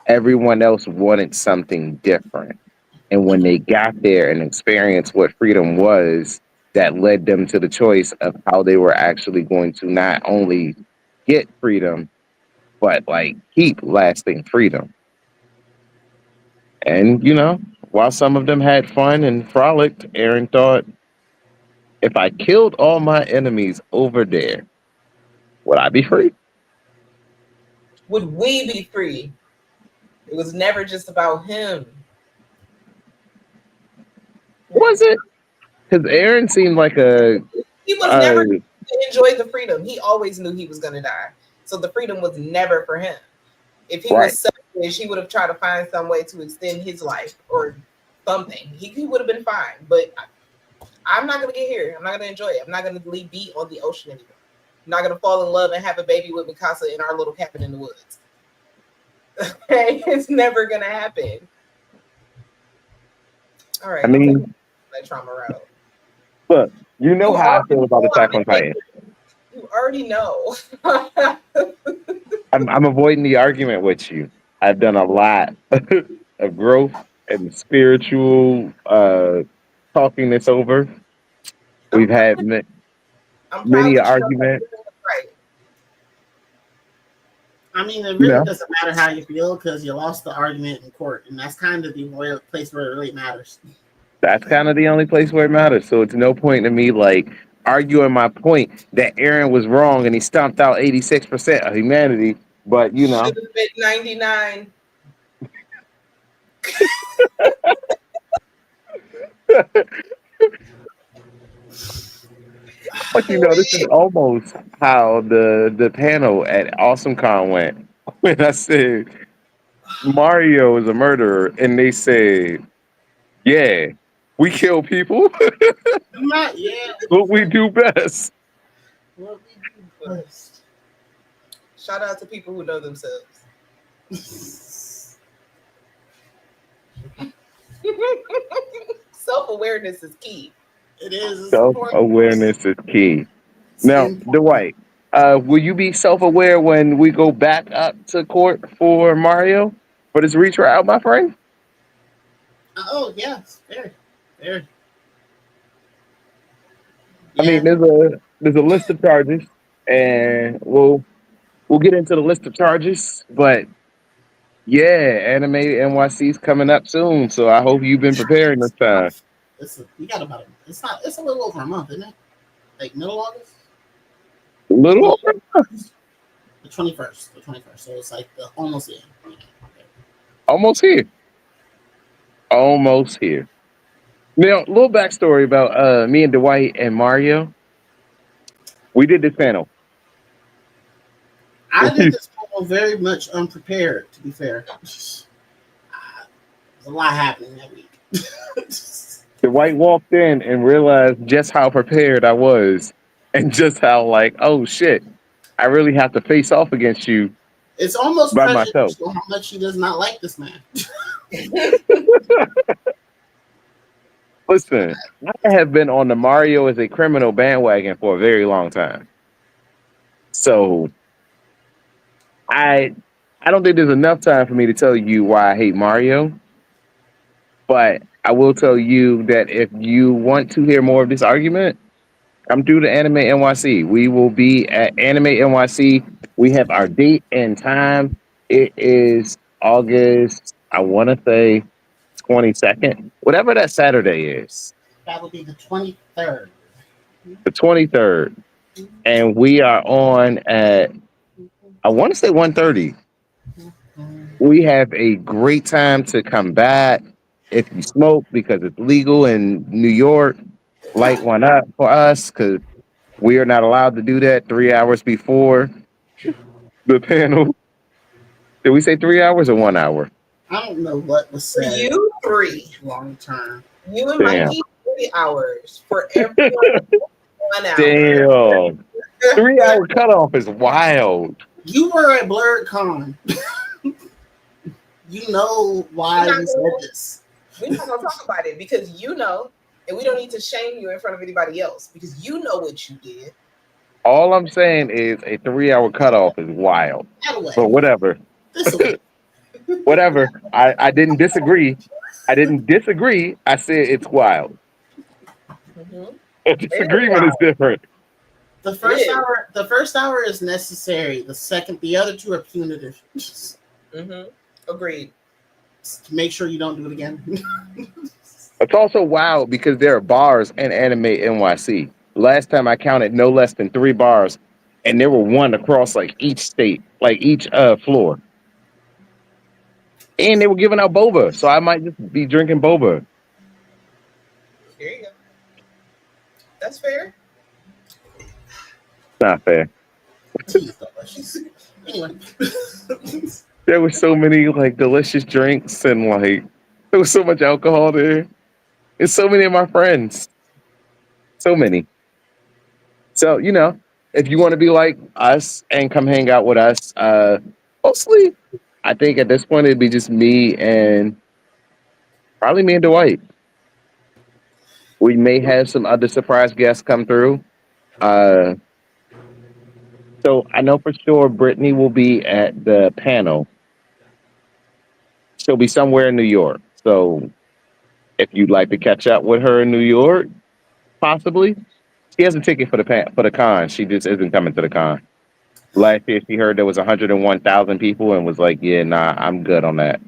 everyone else wanted something different. And when they got there and experienced what freedom was, that led them to the choice of how they were actually going to not only get freedom, but like keep lasting freedom. And, while some of them had fun and frolicked, Aaron thought, if I killed all my enemies over there, would I be free? Would we be free? It was never just about him. Was it? Because Aaron seemed like He was never to enjoy the freedom. He always knew he was going to die. So the freedom was never for him. If he was selfish, he would have tried to find some way to extend his life or something. He would have been fine. But I'm not going to get here. I'm not going to enjoy it. I'm not going to be on the ocean anymore. I'm not going to fall in love and have a baby with Mikasa in our little cabin in the woods. Okay? It's never going to happen. All right. I mean, that trauma route. Look, you know how I feel about Attack on Titan. You already know. I'm avoiding the argument with you. I've done a lot of growth and spiritual talking this over. We've had many arguments. Right. I mean, it really doesn't matter how you feel because you lost the argument in court, and that's kind of the place where it really matters. That's kind of the only place where it matters. So it's no point to me like arguing my point that Aaron was wrong and he stomped out 86% of humanity. But should have been 99. But this is almost how the panel at AwesomeCon went when I said Mario is a murderer, and they said, "Yeah, we kill people. What we do best." What we do best. Shout out to people who know themselves. Self-awareness is key. It is. Self-awareness is key. Now, Dwight, will you be self-aware when we go back up to court for Mario for this retrial, my friend? Oh yes, very. Yeah. I mean, there's a list of charges, and we'll get into the list of charges. But yeah, Anime NYC's coming up soon, so I hope you've been preparing this time. You got about it's a little over a month, isn't it? Like middle August. A little over. The 21st. So it's like almost here. Almost here. Almost here. Now, a little backstory about me and Dwight and Mario. We did this panel. I did this panel very much unprepared, to be fair. There's a lot happening that week. Dwight walked in and realized just how prepared I was and just how oh shit, I really have to face off against you. It's almost by myself. How much he does not like this man. Listen, I have been on the Mario as a criminal bandwagon for a very long time. So I don't think there's enough time for me to tell you why I hate Mario. But I will tell you that if you want to hear more of this argument, come through to Anime NYC. We will be at Anime NYC. We have our date and time. It is August, I want to say 22nd, whatever that Saturday is. That will be the 23rd. The 23rd. And we are on at, I want to say 1:30. We have a great time to come back. If you smoke, because it's legal in New York, light one up for us, because we are not allowed to do that 3 hours before the panel. Did we say 3 hours or 1 hour? I don't know what was said. You 3 long term. You and Mikey 3 hours for everyone. 1 hour. Damn. 3 hour cutoff is wild. You were at BlerdxCon. You know why we said this. We're not gonna talk about it because you know, and we don't need to shame you in front of anybody else because you know what you did. All I'm saying is a 3 hour cutoff is wild. But whatever. Whatever. I didn't disagree. I didn't disagree. I said it's wild. Mhm. A Very disagreement is wild. different. The It is. the first hour is necessary. The other two are punitive. Just Agreed. to make sure you don't do it again. It's also wild because there are bars in Anime NYC. Last time I counted no less than 3 bars, and there were one across like each state, like each floor. And they were giving out boba, so I might just be drinking boba. Here you go. That's fair. It's not fair. Tea is delicious. Anyway. There were so many like delicious drinks, and like there was so much alcohol there. And so many of my friends. So many. So, if you want to be like us and come hang out with us, mostly I think at this point it'd be just me and probably me and Dwight. We may have some other surprise guests come through. Uh, so I know for sure Brittany will be at the panel. She'll be somewhere in New York. So if you'd like to catch up with her in New York, possibly. She has a ticket for the con. She just isn't coming to the con. Last year, she heard there was 101,000 people and was like, "Yeah, nah, I'm good on that."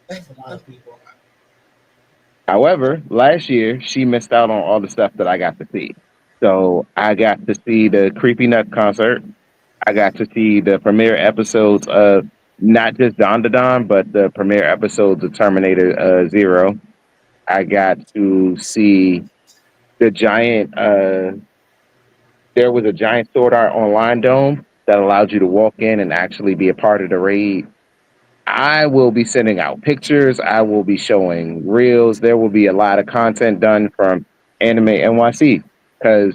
That's a lot of people. However, last year she missed out on all the stuff that I got to see. So I got to see the Creepy Nut concert. I got to see the premiere episodes of not just Don to Don, but the premiere episodes of Terminator Zero. I got to see the giant. There was a giant sword art online dome that allowed you to walk in and actually be a part of the raid. I will be sending out pictures. I will be showing reels. There will be a lot of content done from Anime NYC because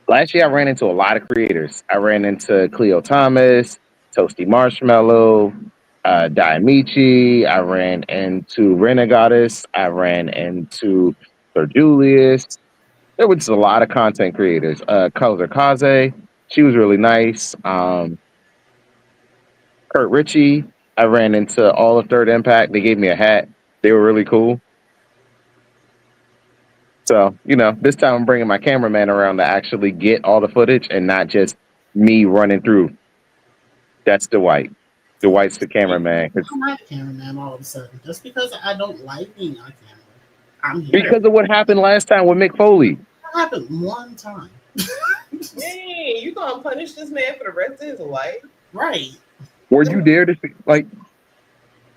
last year I ran into a lot of creators. I ran into Cleo Thomas, Toasty Marshmallow, Diamichi. I ran into Renegoddess. I ran into Sir Julius. There was just a lot of content creators. Color Kaze, she was really nice. Kurt Ritchie, I ran into all of Third Impact. They gave me a hat. They were really cool. So, this time I'm bringing my cameraman around to actually get all the footage and not just me running through. That's Dwight. Dwight's the cameraman. I'm not a cameraman all of a sudden. Just because I don't like being on camera. I'm here. Because of what happened last time with Mick Foley. That happened one time. Dang, you gonna punish this man for the rest of his life? Right. Were you there to see, like,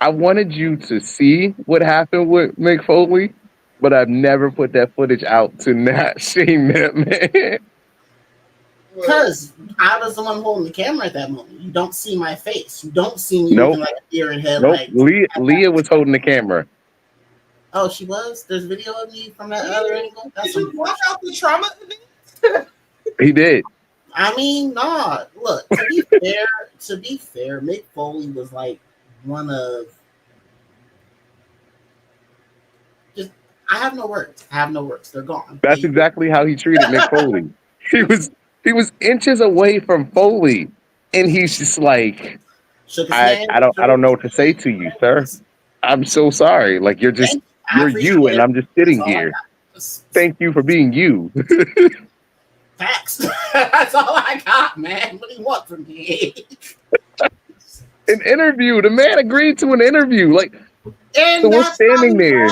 I wanted you to see what happened with Mick Foley, but I've never put that footage out to not shame that man. Because I was the one holding the camera at that moment. You don't see my face. You don't see me Nope. looking like a deer in Nope. headlights. Leah was holding the camera. Oh, she was? There's video of me from that other angle? Did you walk out the trauma event? He did. I mean, nah. Look, to be fair, Mick Foley was like one of just I have no words. They're gone. That's exactly how he treated Mick Foley. He was inches away from Foley, and he's just like, I don't know what to say to you, sir. I'm so sorry. Like you're you, and I'm just sitting here. Thank you for being you. Facts. That's all I got, man. What do you want from me? An interview. The man agreed to an interview. Like, and so we're standing there,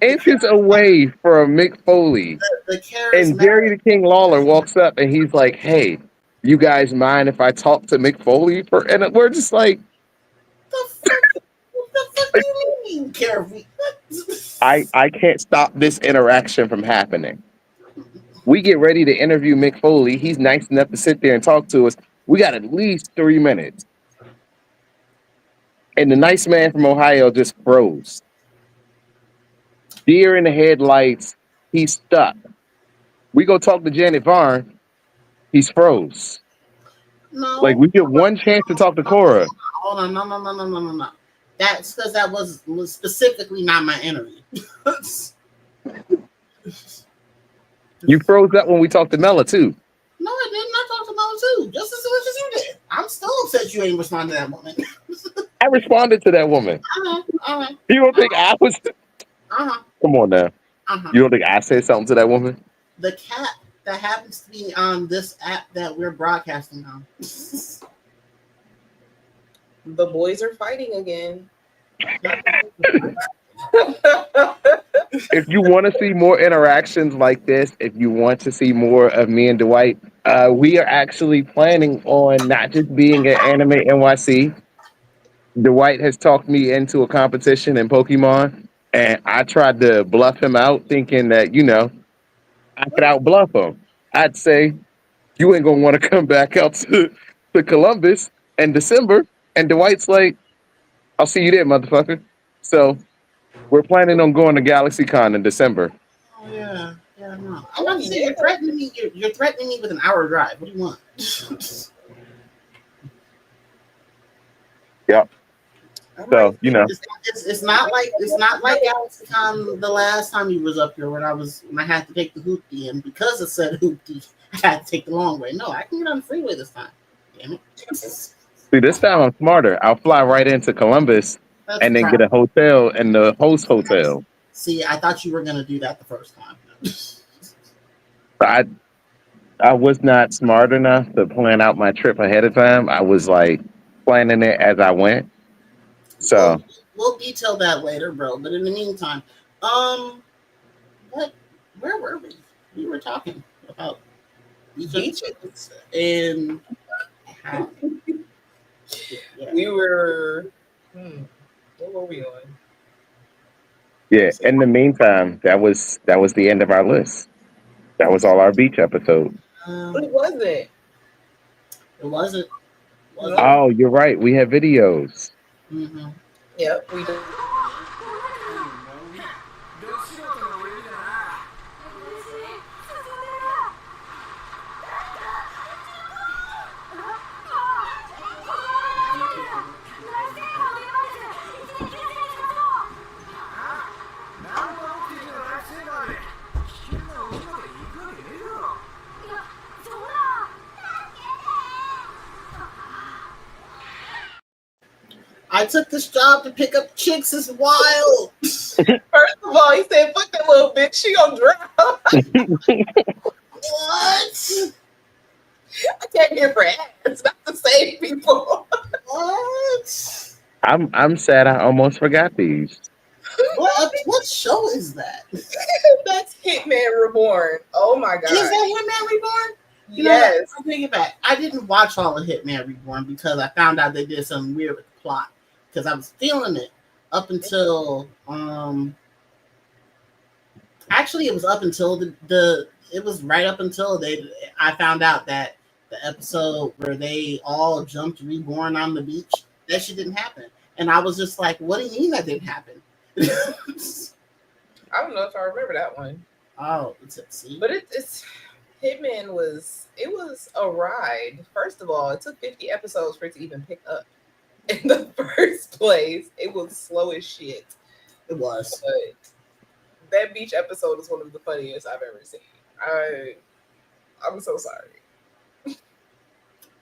inches away from Mick Foley, and Jerry the King Lawler walks up, and he's like, "Hey, you guys mind if I talk to Mick Foley?" And we're just like, the fuck do you mean, Careful. I can't stop this interaction from happening. We get ready to interview Mick Foley. He's nice enough to sit there and talk to us. We got at least 3 minutes. And the nice man from Ohio just froze. Deer in the headlights. He's stuck. We go talk to Janet Varn. He's froze. No. Like, we get one chance to talk to Cora. Hold on. No. That's because that was specifically not my interview. You froze up when we talked to Mela, too. No, I didn't. I talked to Mela, too. Just as soon as you did. I'm still upset you ain't responding to that moment. I responded to that woman. Uh-huh. You don't think I was? Uh-huh. Come on now. Uh-huh. You don't think I said something to that woman? The cat that happens to be on this app that we're broadcasting on. The boys are fighting again. If you want to see more interactions like this, if you want to see more of me and Dwight, we are actually planning on not just being at Anime NYC. Dwight has talked me into a competition in Pokemon, and I tried to bluff him out, thinking that I could out bluff him. I'd say you ain't gonna want to come back out to Columbus in December, and Dwight's like, "I'll see you there, motherfucker." So we're planning on going to GalaxyCon in December. Oh yeah, no. I'm about to say you're threatening me. You're threatening me with an hour drive. What do you want? Yep. So it's not like GalaxyCon the last time you was up here when I had to take the hoopty, and because it said hoopty, I had to take the long way. No, I can get on the freeway this time. Damn it. See, this time I'm smarter. I'll fly right into Columbus and then get a hotel in the host hotel. See, I thought you were gonna do that the first time. I was not smart enough to plan out my trip ahead of time. I was like planning it as I went. So we'll detail that later, bro. But in the meantime, where were we? We were talking about beaches and how we were. What were we on? Yeah. In the meantime, that was the end of our list. That was all our beach episode. But it wasn't. It wasn't. Oh, you're right. We have videos. Mm-hmm. Yep, we do. I took this job to pick up chicks. It's wild. First of all, he said, "Fuck that little bitch. She gonna drown." What? I can't hear for ass. Not to save people. What? I'm sad. I almost forgot these. What show is that? That's Hitman Reborn. Oh my god! Is that Hitman Reborn? Yes. I'll take it back. I didn't watch all of Hitman Reborn because I found out they did something weird with the plot. Because I was feeling it up until actually it was up until it was right up until I found out that the episode where they all jumped reborn on the beach, that shit didn't happen. And I was just like, what do you mean that didn't happen? I don't know if I remember that one. Oh, but it's Hitman was a ride. First of all, it took 50 episodes for it to even pick up. In the first place, it was slow as shit. It was. But that beach episode is one of the funniest I've ever seen. I'm so sorry.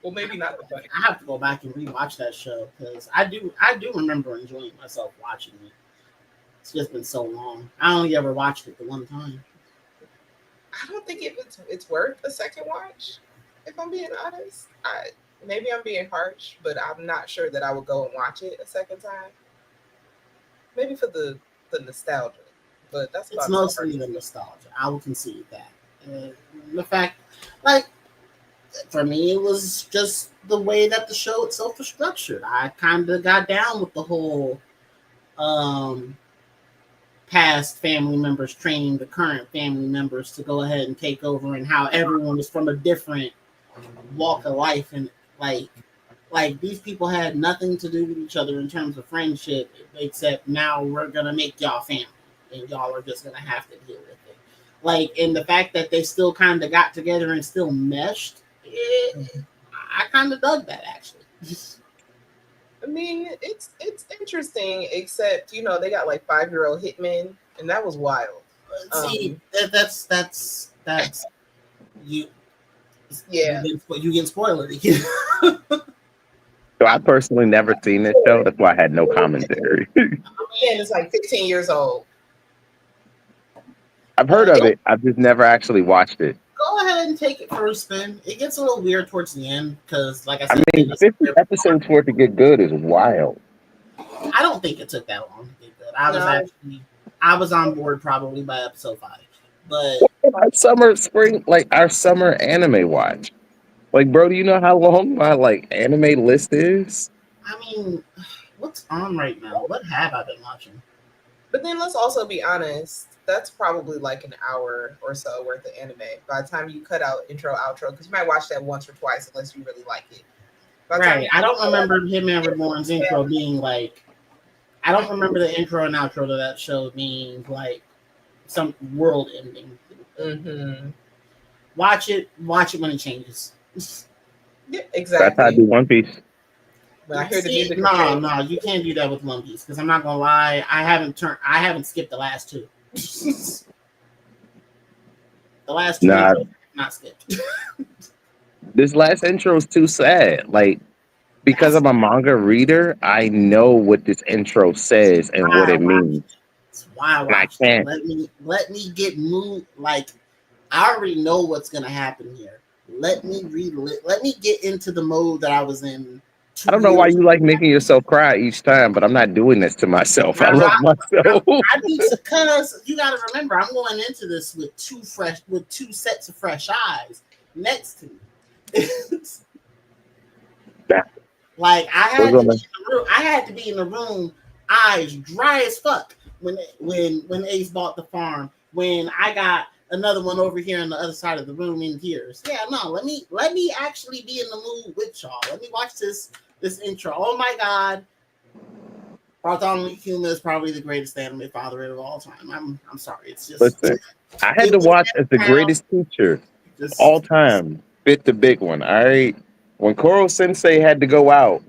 Well, maybe not the funniest. I have to go back and rewatch that show because I do remember enjoying myself watching it. It's just been so long. I only ever watched it the one time. I don't think it's worth a second watch, if I'm being honest. Maybe I'm being harsh, but I'm not sure that I would go and watch it a second time. Maybe for the nostalgia, but that's it's mostly the nostalgia. I will concede that. The fact, like, for me, it was just the way that the show itself was structured. I kind of got down with the whole past family members training the current family members to go ahead and take over, and how everyone was from a different walk of life, and like these people had nothing to do with each other in terms of friendship, except now we're gonna make y'all family and y'all are just gonna have to deal with it. Like, and the fact that they still kind of got together and still meshed, I kind of dug that, actually. I mean, it's interesting, except they got like 5-year-old hitmen, and that was wild. See, that's you. Yeah, you get spoilery. So I personally never seen this show. That's why I had no commentary. And it's like 15 years old. I've heard of it. I've just never actually watched it. Go ahead and take it for a spin. It gets a little weird towards the end because, like I I said, mean, 50 episodes for it to get good is wild. I don't think it took that long to get good. I was on board probably by episode 5. But Our summer anime watch. Like, bro, do you know how long my anime list is? I mean, what's on right now? What have I been watching? But then let's also be honest. That's probably like an hour or so worth of anime. By the time you cut out intro, outro, because you might watch that once or twice unless you really like it. Right. I don't remember Hitman Reborn's intro being like. I don't remember the intro and outro to that show being like some world ending. Mm-hmm. Watch it when it changes. Yeah, exactly. That's how I do One Piece. When I hear the music. No, you can't do that with One Piece because I'm not gonna lie. I haven't skipped the last 2. The last 2 intros, not skipped. This last intro is too sad. Because I'm a manga reader, I know what this intro says and what it means. That's why I watched it. Let me get moved. Like, I already know what's gonna happen here. Let me get into the mode that I was in. I don't know why you like making yourself cry each time, but I'm not doing this to myself. I love myself. Because you got to remember, I'm going into this with 2 sets of fresh eyes next to me. Like I had to be in the room, eyes dry as fuck when Ace bought the farm. When I got another one over here on the other side of the room in tears. Yeah, no, let me actually be in the mood with y'all. Let me watch this intro. Oh my god. Bartholomew Kuma is probably the greatest anime father of all time. I'm sorry. It's just listen. I had to watch as the greatest teacher all time. Fit the big one. All right. When Koro Sensei had to go out,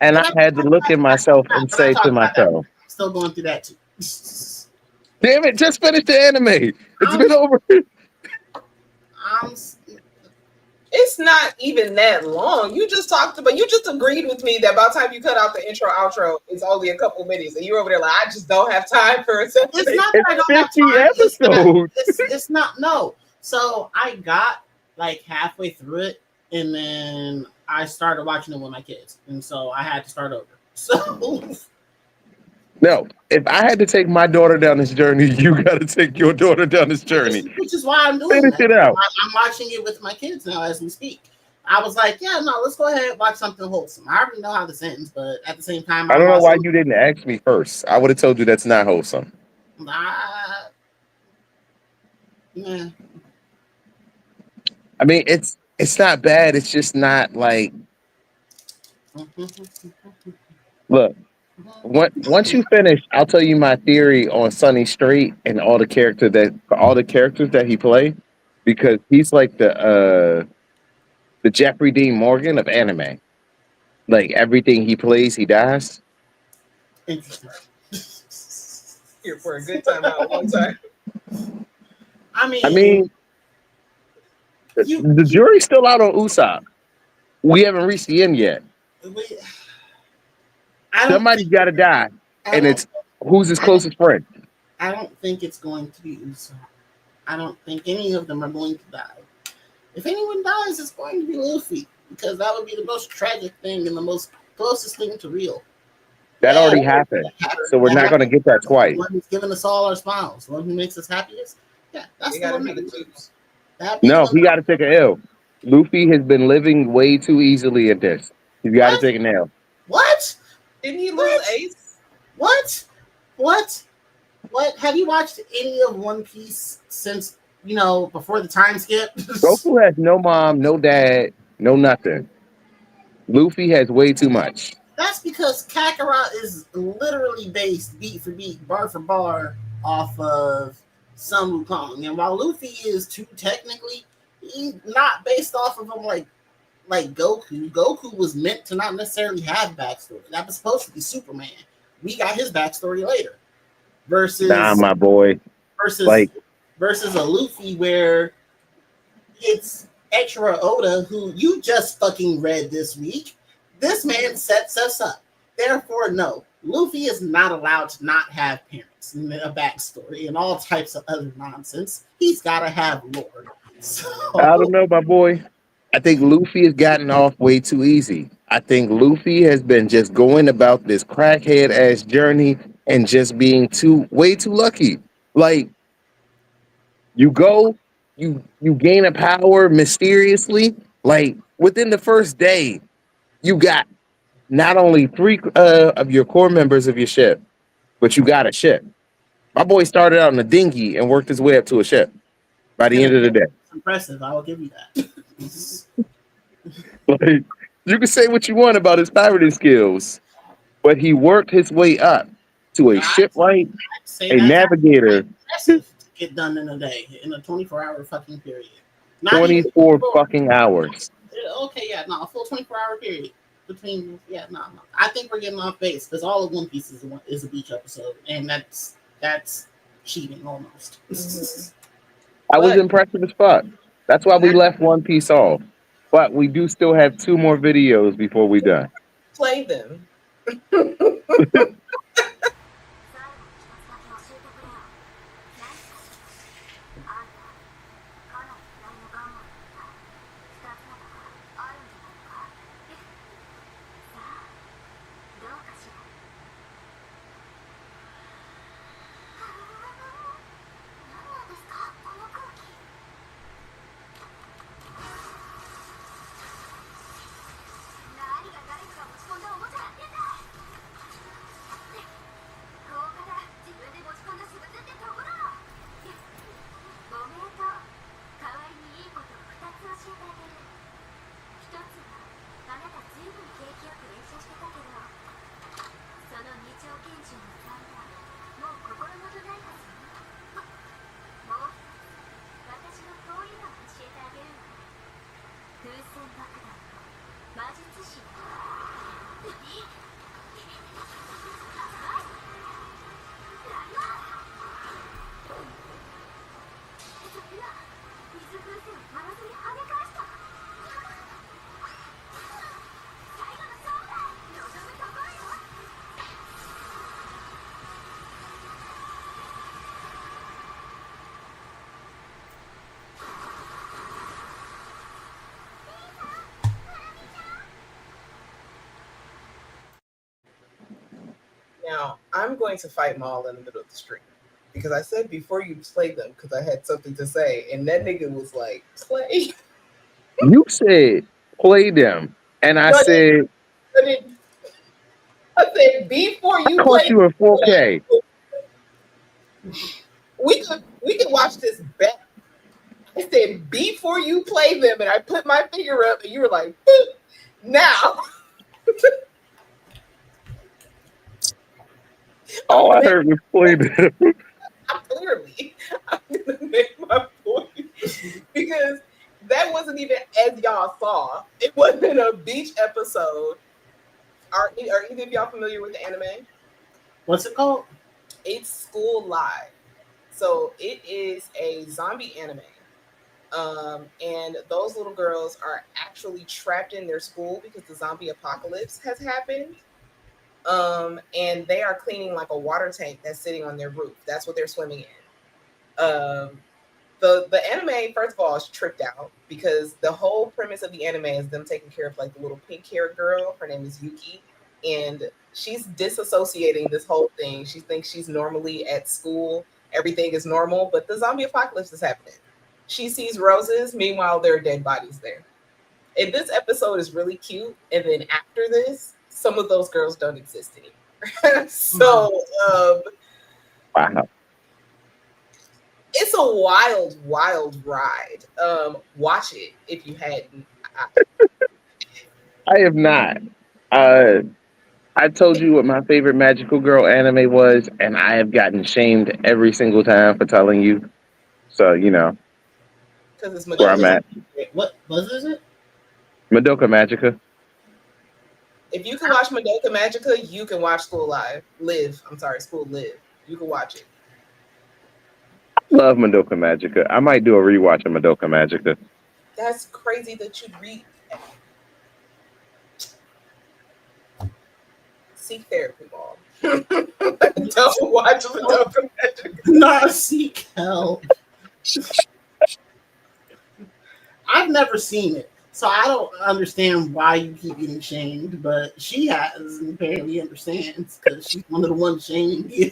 and I had to look at myself and say to myself, still going through that too. Damn it, just finish the anime. It's been over. It's not even that long. You just agreed with me that by the time you cut out the intro, outro, it's only a couple minutes. And you're over there like, I just don't have time for it. It's not that I don't have time. Episodes. It's not, no. So I got like halfway through it, and then I started watching it with my kids. And so I had to start over. So... No, if I had to take my daughter down this journey, you got to take your daughter down this journey. Which is why I'm doing Finish it out. I'm watching it with my kids now as we speak. I was like, yeah, no, let's go ahead and watch something wholesome. I already know how this ends, but at the same time, I don't know why you didn't ask me first. I would have told you that's not wholesome. Yeah. I mean, it's not bad. It's just not like. Look. Once you finish, I'll tell you my theory on Sonny Strait and all the characters that he played, because he's like the Jeffrey Dean Morgan of anime. Like everything he plays, he dies. Interesting. Here for a good time out one time. I mean, the jury's still out on Usopp. We haven't reached the end yet. Somebody's got to die, and it's who's his closest friend. I don't think it's going to be Usopp. I don't think any of them are going to die. If anyone dies, it's going to be Luffy, because that would be the most tragic thing and the most closest thing to real. That already happened, so we're not going to get that twice. The one who's giving us all our smiles, the one who makes us happiest. Yeah, that's the one that we choose. No, he got to take an L. Luffy has been living way too easily at this. He's got to take an L. What? Didn't he lose Ace? What? Have you watched any of One Piece since, before the time skip? Goku has no mom, no dad, no nothing. Luffy has way too much. That's because Kakarot is literally based beat for beat, bar for bar off of Sun Wukong. And while Luffy is too technically, he's not based off of him like Goku. Goku was meant to not necessarily have backstory. That was supposed to be Superman. We got his backstory later. Versus my boy. Versus a Luffy where it's Eiichiro Oda, who you just fucking read this week, This man sets us up. Therefore, no, Luffy is not allowed to not have parents and a backstory and all types of other nonsense. He's got to have lore. So, I don't know, my boy. I think Luffy has gotten off way too easy. I think Luffy has been just going about this crackhead ass journey and just being way too lucky. Like you go, you gain a power mysteriously. Like within the first day, you got not only three of your core members of your ship, but you got a ship. My boy started out in a dinghy and worked his way up to a ship by the end of the day. it's impressive. I will give you that. Like, you can say what you want about his pirating skills, but he worked his way up to a shipwright, Say a that's navigator, impressive to get done in a day, in a 24-hour fucking period. Not even 24 fucking hours. okay, yeah, no, a full 24-hour period between, yeah, no. I think we're getting off base because all of One Piece is a beach episode, and that's cheating almost. I was impressive as fuck. That's why we left One Piece off. But we do still have 2 more videos before we done. Play them. Now, I'm going to fight Maul in the middle of the stream because I said before you play them because I had something to say, and that nigga was like, play. You said play them, and I said before you I caught play you in 4K. We could watch this back. I said before you play them, and I put my finger up, and you were like, boop. Now. All I heard was play them. Clearly, I'm gonna make my point because that wasn't even as y'all saw. It wasn't a beach episode. Are either of y'all familiar with the anime? What's it called? It's School Live. So it is a zombie anime. And those little girls are actually trapped in their school because the zombie apocalypse has happened. And they are cleaning like a water tank that's sitting on their roof. That's what they're swimming in. The anime, first of all, is tricked out because the whole premise of the anime is them taking care of like the little pink-haired girl. Her name is Yuki, and she's disassociating this whole thing. She thinks she's normally at school. Everything is normal, but the zombie apocalypse is happening. She sees roses. Meanwhile, there are dead bodies there. And this episode is really cute. And then after this, some of those girls don't exist anymore. So, Wow. It's a wild, wild ride. Watch it if you hadn't. I have not. I told you what my favorite magical girl anime was, and I have gotten shamed every single time for telling you. So, you know, Because it's where I'm at. What is it? Madoka Magica. If you can watch Madoka Magica, you can watch School Live. School Live. You can watch it. Love Madoka Magica. I might do a rewatch of Madoka Magica. That's crazy that you read. seek therapy, Mom. Don't watch Madoka Magica. Not seek help. I've never seen it, so I don't understand why you keep getting shamed. But she has, and apparently understands because she's one of the ones shaming you.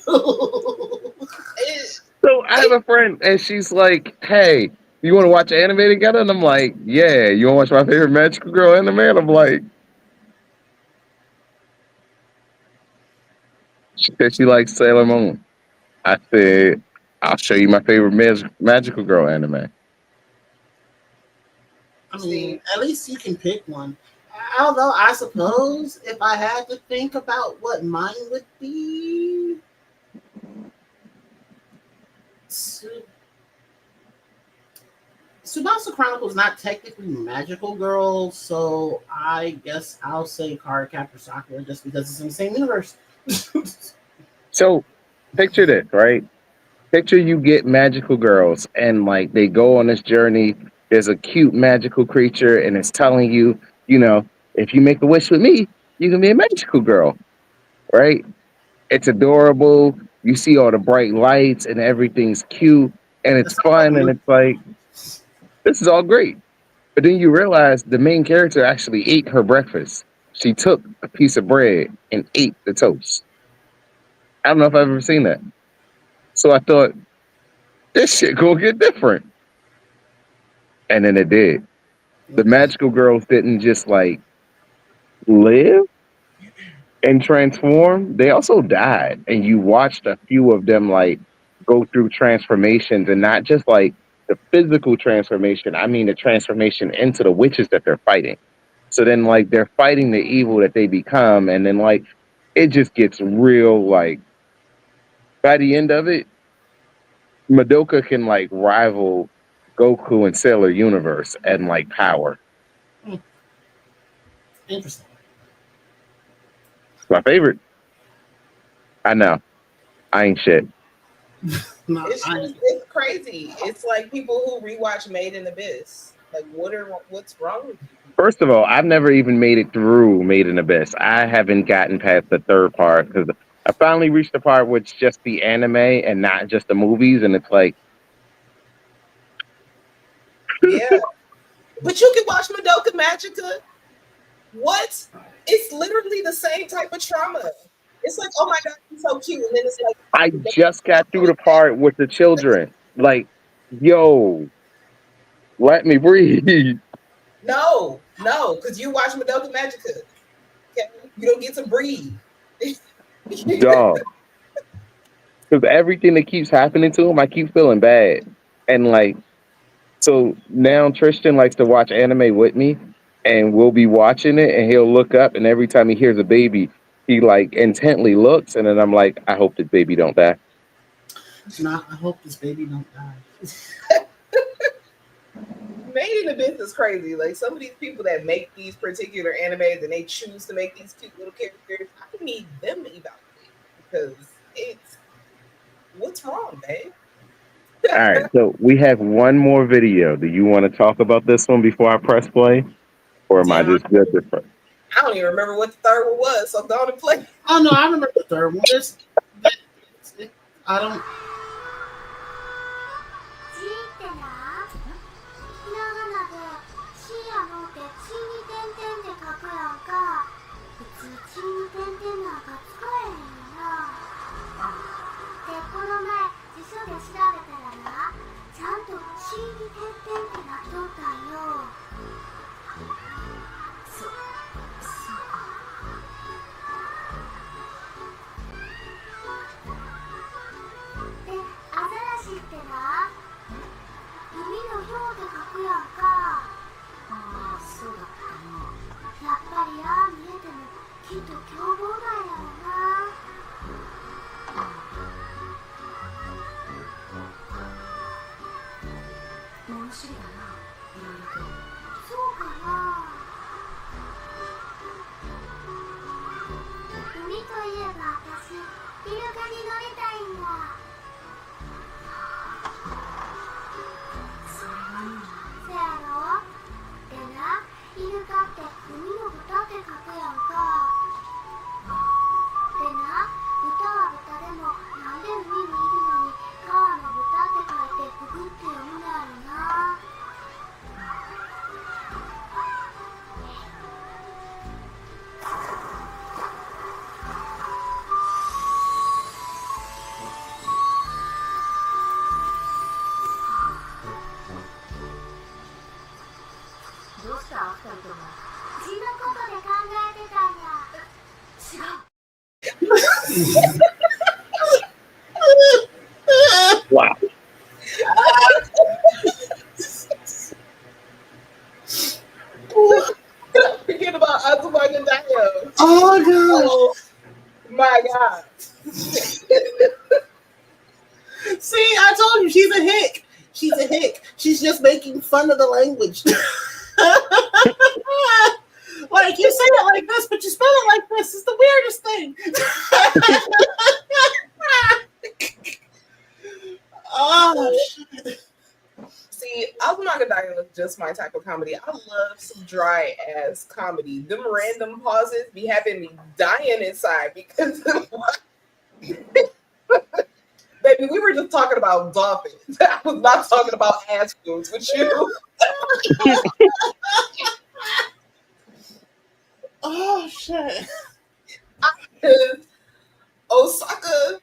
So I have a friend, and she's like, "Hey, you want to watch anime together?" And I'm like, "Yeah." You want to watch my favorite magical girl anime? And I'm like, she said she likes Sailor Moon. I said, "I'll show you my favorite magical girl anime." I mean, at least you can pick one. Although I suppose if I had to think about what mine would be, Tsubasa Chronicles not technically magical girl, so I guess I'll say Card Captor Sakura just because it's in the same universe. So picture this, right? Picture you get magical girls, and like they go on this journey. There's a cute magical creature, and it's telling you, if you make a wish with me, you can be a magical girl, right? It's adorable. You see all the bright lights, and everything's cute, and it's fun, and it's like, this is all great. But then you realize the main character actually ate her breakfast. She took a piece of bread and ate the toast. I don't know if I've ever seen that. So I thought, this shit gonna get different. And then it did. The magical girls didn't just like live and transform, they also died. And you watched a few of them like go through transformations, and not just like the physical transformation. I mean the transformation into the witches that they're fighting. So then like they're fighting the evil that they become, and then like it just gets real. Like by the end of it, Madoka can like rival Goku and Sailor Universe and like power. Interesting. It's my favorite. I know. I ain't shit. No, It's crazy. It's like people who rewatch Made in Abyss. Like, what's wrong with you? First of all, I've never even made it through Made in Abyss. I haven't gotten past the third part because I finally reached the part where it's just the anime and not just the movies, and it's like, yeah. But you can watch Madoka Magica. What? It's literally the same type of trauma. It's like, oh my god, he's so cute, and then it's like, I just got through the part with the children. Like, yo, let me breathe. no, because you watch Madoka Magica. Okay? You don't get to breathe. Dog. Because everything that keeps happening to him, I keep feeling bad. And like, so now Tristan likes to watch anime with me, and we'll be watching it, and he'll look up, and every time he hears a baby, he like intently looks, and then I'm like, I hope this baby don't die. I hope this baby don't die. Made in Abyss is crazy. Like, some of these people that make these particular animes and they choose to make these cute little characters, I need them evaluated because it's what's wrong, babe? All right, so we have one more video. Do you want to talk about this one before I press play, or am I just good to press? I don't even remember what the third one was, so go and play. Oh no, I remember the third one. I don't. 「Wow. Forget about Azumanga Daioh. Oh god. Oh my god. See, I told you she's a hick. She's a hick. She's just making fun of the language. Like you say it like this, but you spell it like this. It's the weirdest thing. Oh shit. See, Azumanga Daioh is just my type of comedy. I love some dry ass comedy. Them random pauses be having me dying inside because baby, we were just talking about dolphins. I was not talking about ass foods with you. Oh shit. Osaka,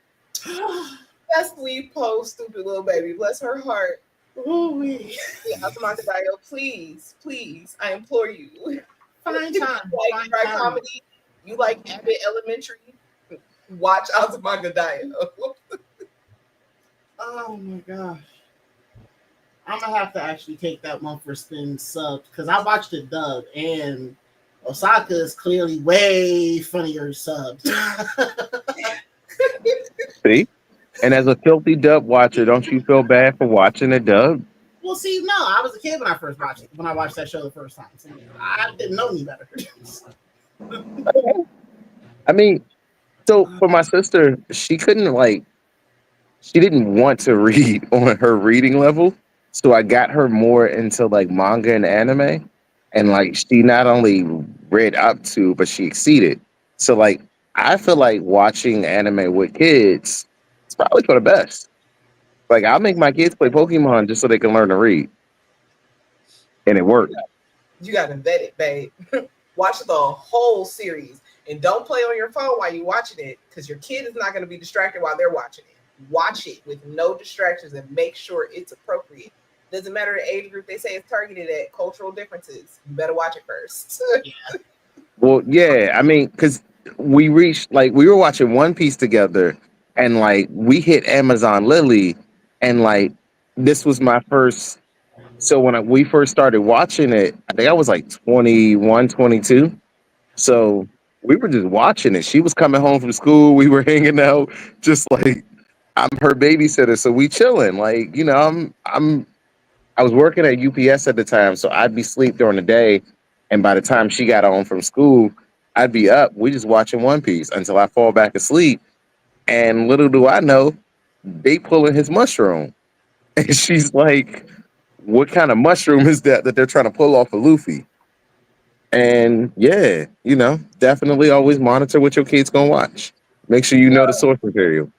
best lead post, stupid little baby. Bless her heart. Ooh-wee. Yeah, Azumanga Daioh, please, please, I implore you. Fine You time. like Fine dry time. comedy? You like Abbott Elementary? Watch Azumanga Daioh. Oh my gosh. I'm gonna have to actually take that one for spin subbed because I watched it dubbed and Osaka is clearly way funnier subbed. See? And as a filthy dub watcher, don't you feel bad for watching a dub? Well, see, no, I was a kid when I first watched it. When I watched that show the first time, so I didn't know any better. I mean, so for my sister, she couldn't she didn't want to read on her reading level. So I got her more into like manga and anime. And like she not only read up to, but she exceeded. So like I feel like watching anime with kids is probably for the best. Like I'll make my kids play Pokemon just so they can learn to read. And it worked. You gotta vet it, babe. Watch the whole series. And don't play on your phone while you're watching it, because your kid is not going to be distracted while they're watching it. Watch it with no distractions and make sure it's appropriate. Doesn't matter the age group they say it's targeted at, cultural differences. You better watch it first. Well, yeah, I mean, because we reached we were watching One Piece together, and like we hit Amazon Lily, and like this was my first. So when we first started watching it, I think I was like 21, 22. So we were just watching it. She was coming home from school. We were hanging out, just like I'm her babysitter. So we chilling. Like I was working at UPS at the time, so I'd be asleep during the day, and by the time she got home from school, I'd be up. We just watching One Piece until I fall back asleep. And little do I know, they pulling his mushroom, and she's like, "What kind of mushroom is that they're trying to pull off of Luffy?" And yeah, definitely always monitor what your kid's gonna watch. Make sure you know the source material.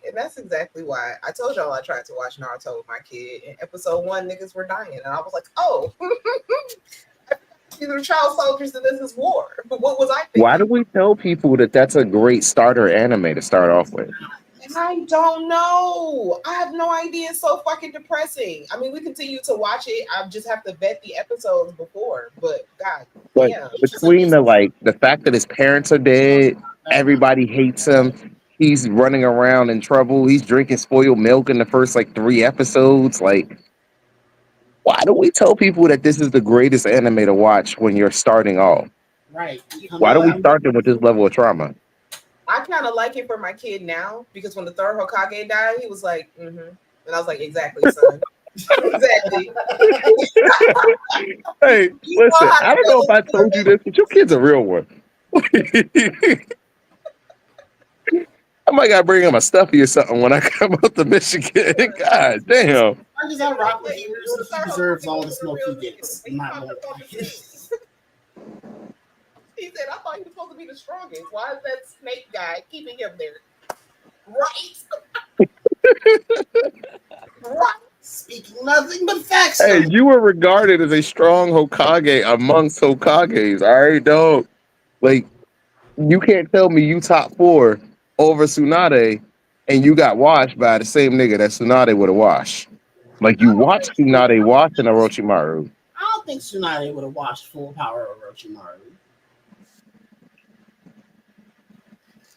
And that's exactly why I told y'all I tried to watch Naruto with my kid. In episode 1, niggas were dying, and I was like, oh, these are child soldiers, and this is war. But what was I thinking? Why do we tell people that that's a great starter anime to start off with? I don't know. I have no idea. It's so fucking depressing. I mean, we continue to watch it. I just have to vet the episodes before. But God, But damn. between the fact that his parents are dead, everybody hates him. He's running around in trouble. He's drinking spoiled milk in the first 3 episodes. Like, why do we tell people that this is the greatest anime to watch when you're starting off? Right. Why do we start them with this level of trauma? I kind of like it for my kid now because when the third Hokage died, he was like, mm-hmm. And I was like, exactly, son. Exactly. Hey, listen, I don't know if I told you this, but your kid's a real one. I might gotta bring him a stuffy or something when I come out to Michigan. God damn. I just have rock with ears. He deserves all the smoke he gets. I'm not gonna He said, I thought he was supposed to be the strongest. Why is that snake guy keeping him there? Right. Right. Speaking nothing but facts. Hey, you were regarded as a strong Hokage amongst Hokages. All right, dog. Like, you can't tell me you top 4 over Tsunade and you got washed by the same nigga that Tsunade would have washed. Like you watch Tsunade watching Orochimaru. I don't think Tsunade would have watched full power of Orochimaru.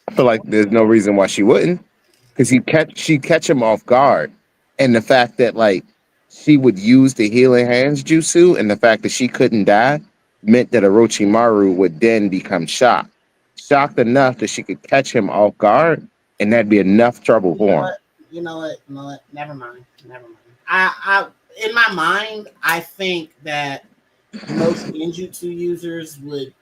I feel like there's no reason why she wouldn't, because she'd catch him off guard, and the fact that like she would use the healing hands jutsu, and the fact that she couldn't die meant that Orochimaru would then become shocked enough that she could catch him off guard, and that'd be enough trouble You know for him. what? You know what? You know what? Never mind. Never mind. I in my mind, I think that most ninjutsu users would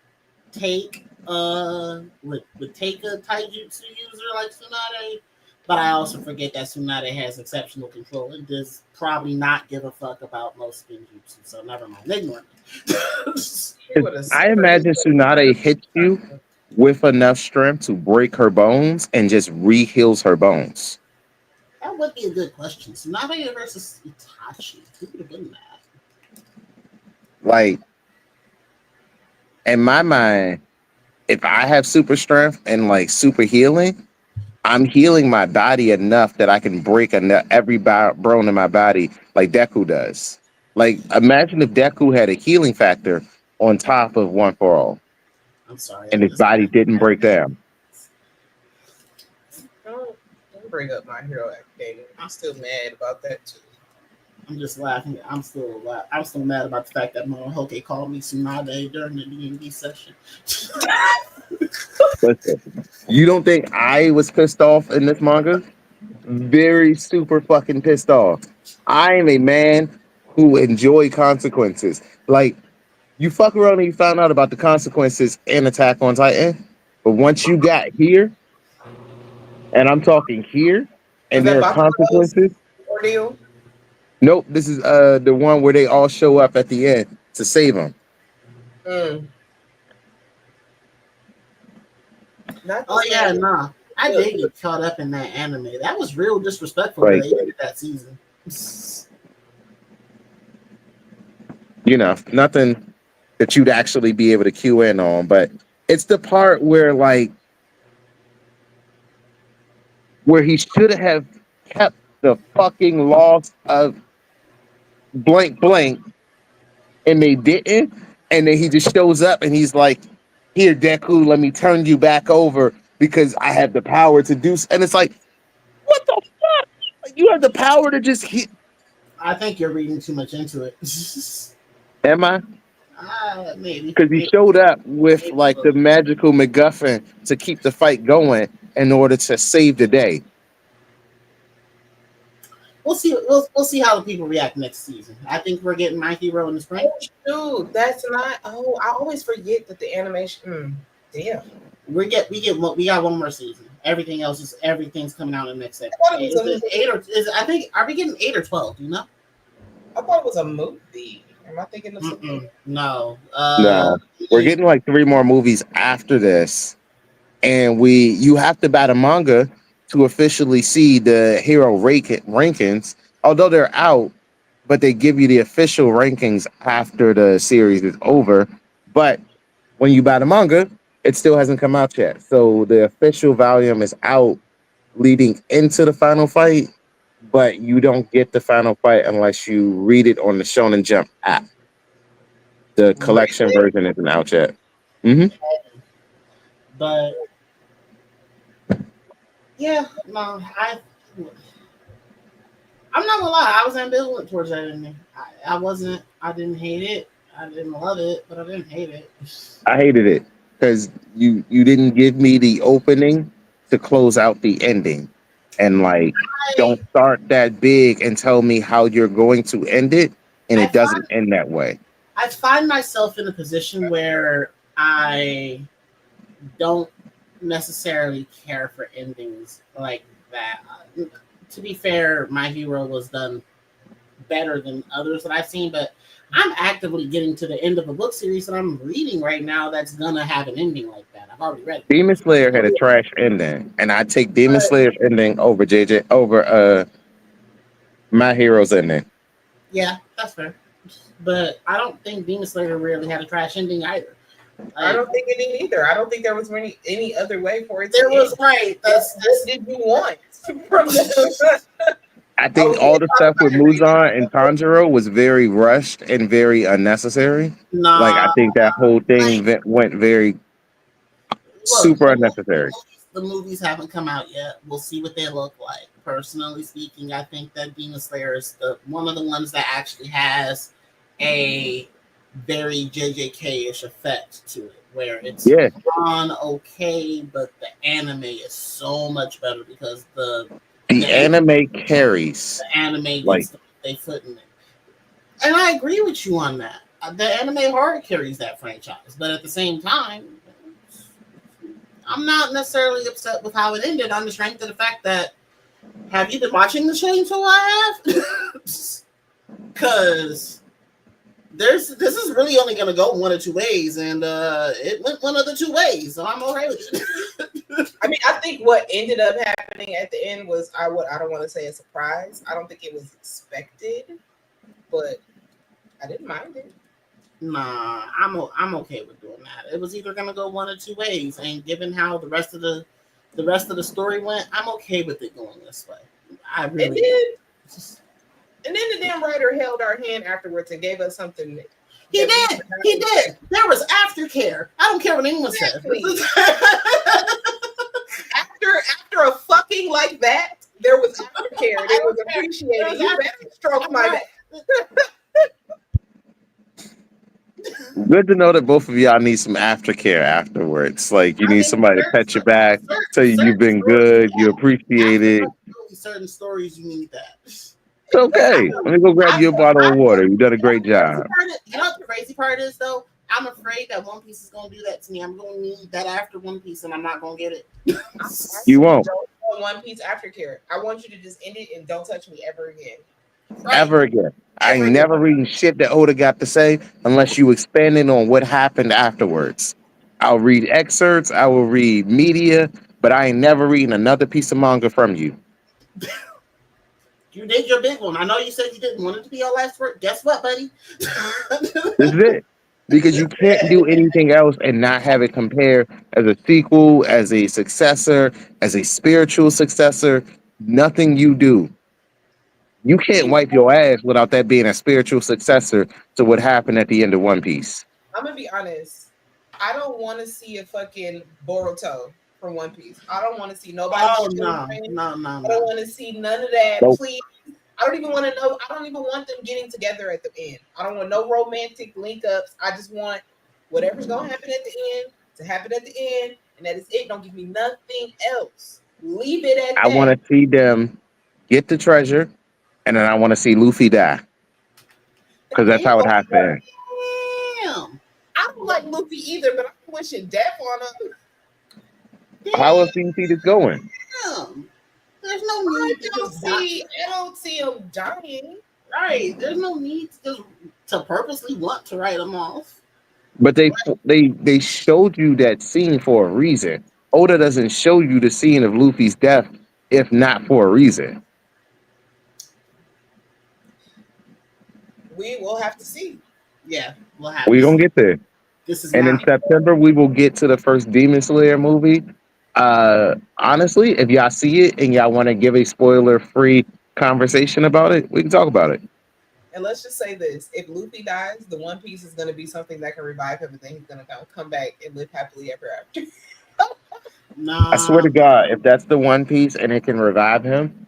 take would take a taijutsu user like Tsunade, but I also forget that Tsunade has exceptional control and does probably not give a fuck about most ninjutsu. So never mind. Ignore me. I imagine Tsunade hits you with enough strength to break her bones and just re-heals her bones. That would be a good question. Tsunade versus Itachi. Who would have been that? Like, in my mind, if I have super strength and like super healing, I'm healing my body enough that I can break every bone in my body like Deku does. Like, imagine if Deku had a healing factor on top of One for All, I'm sorry. and his body didn't break down. Don't bring up My Hero Academia. I'm still mad about that too. I'm just laughing. I'm still mad about the fact that Monohoke called me Tsunade during the D&D session. Listen, you don't think I was pissed off in this manga? Very super fucking pissed off. I am a man who enjoy consequences. Like, you fuck around and you found out about the consequences in Attack on Titan, but once you got here, and I'm talking here, Was and that there are Bakugo's consequences. ordeal? Nope, this is the one where they all show up at the end to save him. Oh yeah, nah. I did get caught up in that anime. That was real disrespectful Like, they did that season. You know, nothing that you'd actually be able to cue in on, but it's the part where he should have kept the fucking loss of blank blank, and they didn't, and then he just shows up and he's like, "Here, Deku, let me turn you back over because I have the power to do." And it's like, what the fuck? You have the power to just hit. I think you're reading too much into it. Am I? Maybe. Because he showed up with like the magical MacGuffin to keep the fight going in order to save the day. We'll see. We'll see how the people react next season. I think we're getting My Hero in the spring. Dude, that's not. Oh, I always forget that the animation. Damn. We got one more season. Everything's coming out in the next episode. Is it 8 or is it, I think are we getting 8 or 12? Do you know? I thought it was a movie. Am I thinking of something? No. No, we're getting like 3 more movies after this, and you have to buy the manga to officially see the hero rankings. Although they're out, but they give you the official rankings after the series is over. But when you buy the manga, it still hasn't come out yet. So the official volume is out leading into the final fight, but you don't get the final fight unless you read it on the Shonen Jump app. The collection version isn't out yet. Mm-hmm. But yeah, no, I'm not gonna lie, I was ambivalent towards that ending. I didn't hate it. I didn't love it, but I didn't hate it. I hated it because you didn't give me the opening to close out the ending. And like, don't start that big and tell me how you're going to end it, and it doesn't end that way. I find myself in a position where I don't necessarily care for endings like that. To be fair, My Hero was done better than others that I've seen, but I'm actively getting to the end of a book series that I'm reading right now that's gonna have an ending like that. I've already read it. Demon Slayer had a trash ending, and I take Demon Slayer's ending over My Hero's ending. Yeah, that's fair. But I don't think Demon Slayer really had a trash ending either. I don't think it did either. I don't think there was any other way for it. There was right. That's what did you want from them? I Oh think yeah, all the stuff with Muzan and Tanjiro was very rushed and very unnecessary. Like I Nah, think that whole thing like went very look, super unnecessary. the movies haven't come out yet. We'll see what they look like. Personally speaking, I think that Demon Slayer is the one of the ones that actually has a very JJK-ish effect to it, where it's Yeah, on okay, but the anime is so much better because the the, anime carries. the anime Like, gets they foot in it. And I agree with you on that. The anime horror carries that franchise, but at the same time, I'm not necessarily upset with how it ended on the strength of the fact that have you been watching the show until I have? Because this is really only going to go one or two ways, and it went one of the two ways, so I'm okay with it. I mean, I think what ended up happening at the end was I don't want to say a surprise. I don't think it was expected, but I didn't mind it. Nah, I'm okay with doing that. It was either gonna go one or two ways, and given how the rest of the story went, I'm okay with it going this way. I really did. And then the damn writer held our hand afterwards and gave us something. He did. He did. There was aftercare. I don't care what anyone says. after a fucking like that, there was aftercare. It was appreciated. You better stroke my back. good to know that both of y'all need some aftercare afterwards. Like you need somebody to pat your back, tell you you've been good, you appreciate it. Certain stories you need that. It's okay. Let me go grab you a bottle of water. You've done a great job. You know what the crazy part is though? I'm afraid that One Piece is gonna do that to me. I'm gonna need that after One Piece and I'm not gonna get it. You won't. One Piece aftercare. I want you to just end it and don't touch me ever again. Right. Ever again. I ain't never reading shit that Oda got to say unless you expanding on what happened afterwards. I'll read excerpts, I will read media, but I ain't never reading another piece of manga from you. You did your big one. I know you said you didn't want it to be your last word. Guess what, buddy? This is it. Because you can't do anything else and not have it compare as a sequel, as a successor, as a spiritual successor. Nothing you do. You can't wipe your ass without that being a spiritual successor to what happened at the end of One Piece. I'm gonna be honest. I don't want to see a fucking Boruto from One Piece. I don't want to see nobody. Oh no. I don't want to see none of that. Nope. Please. I don't even want to know. I don't even want them getting together at the end. I don't want no romantic link ups. I just want whatever's gonna happen at the end to happen at the end, and that is it. Don't give me nothing else. Leave it at that. I want to see them get the treasure, and then I want to see Luffy die. Because that's how it has to end. Damn. I don't like Luffy either, but I'm wishing death on him. How else do you see this going? Damn. There's no need I don't see him dying. Right. There's no need to purposely want to write him off. But they showed you that scene for a reason. Oda doesn't show you the scene of Luffy's death if not for a reason. We will have to see. Yeah, we're gonna get there. In September we will get to the first Demon Slayer movie. Honestly, if y'all see it and y'all want to give a spoiler-free conversation about it, we can talk about it. And let's just say this: if Luffy dies, the One Piece is going to be something that can revive him, and then he's going to come back and live happily ever after. I swear to God, if that's the One Piece and it can revive him,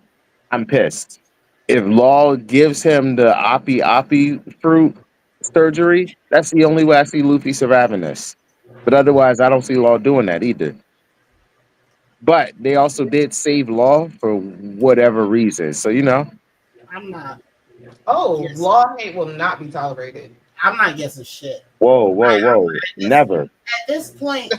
I'm pissed. If Law gives him the Appi fruit surgery, that's the only way I see Luffy surviving this. But otherwise, I don't see Law doing that either. But they also did save Law for whatever reason. So, I'm not. Oh, Law hate will not be tolerated. I'm not guessing shit. Whoa. Never. At this point,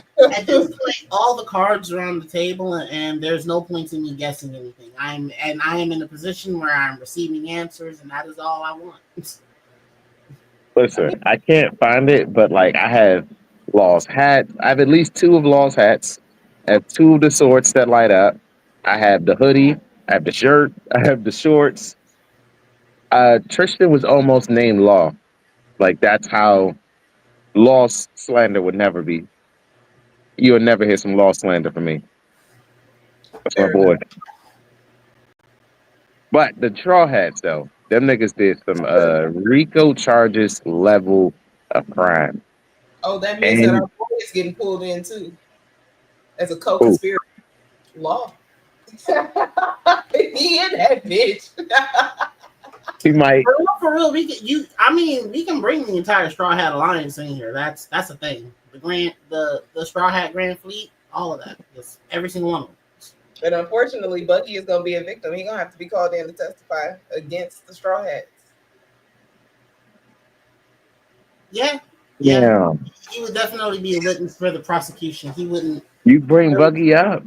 all the cards are on the table, and there's no point in me guessing anything. I am in a position where I'm receiving answers, and that is all I want. Listen, I can't find it, but I have Law's hat. I have at least 2 of Law's hats. I have 2 of the swords that light up. I have the hoodie. I have the shirt. I have the shorts. Tristan was almost named Law. That's how Law slander would never be. You would never hear some Law slander from me. That's my boy. But the Straw Hats, though, them niggas did some RICO charges level of crime. Oh, that means that our And boy is getting pulled in too as a oh, co-conspirator. Law. He in that bitch. he might. For real, we can I mean, we can bring the entire Straw Hat Alliance in here. That's the thing. The Straw Hat Grand Fleet, all of that. Just every single one of them. But unfortunately, Bucky is gonna be a victim. He's gonna have to be called in to testify against the Straw Hats. Yeah. Yeah. He would definitely be a witness for the prosecution. He wouldn't. You bring Buggy up.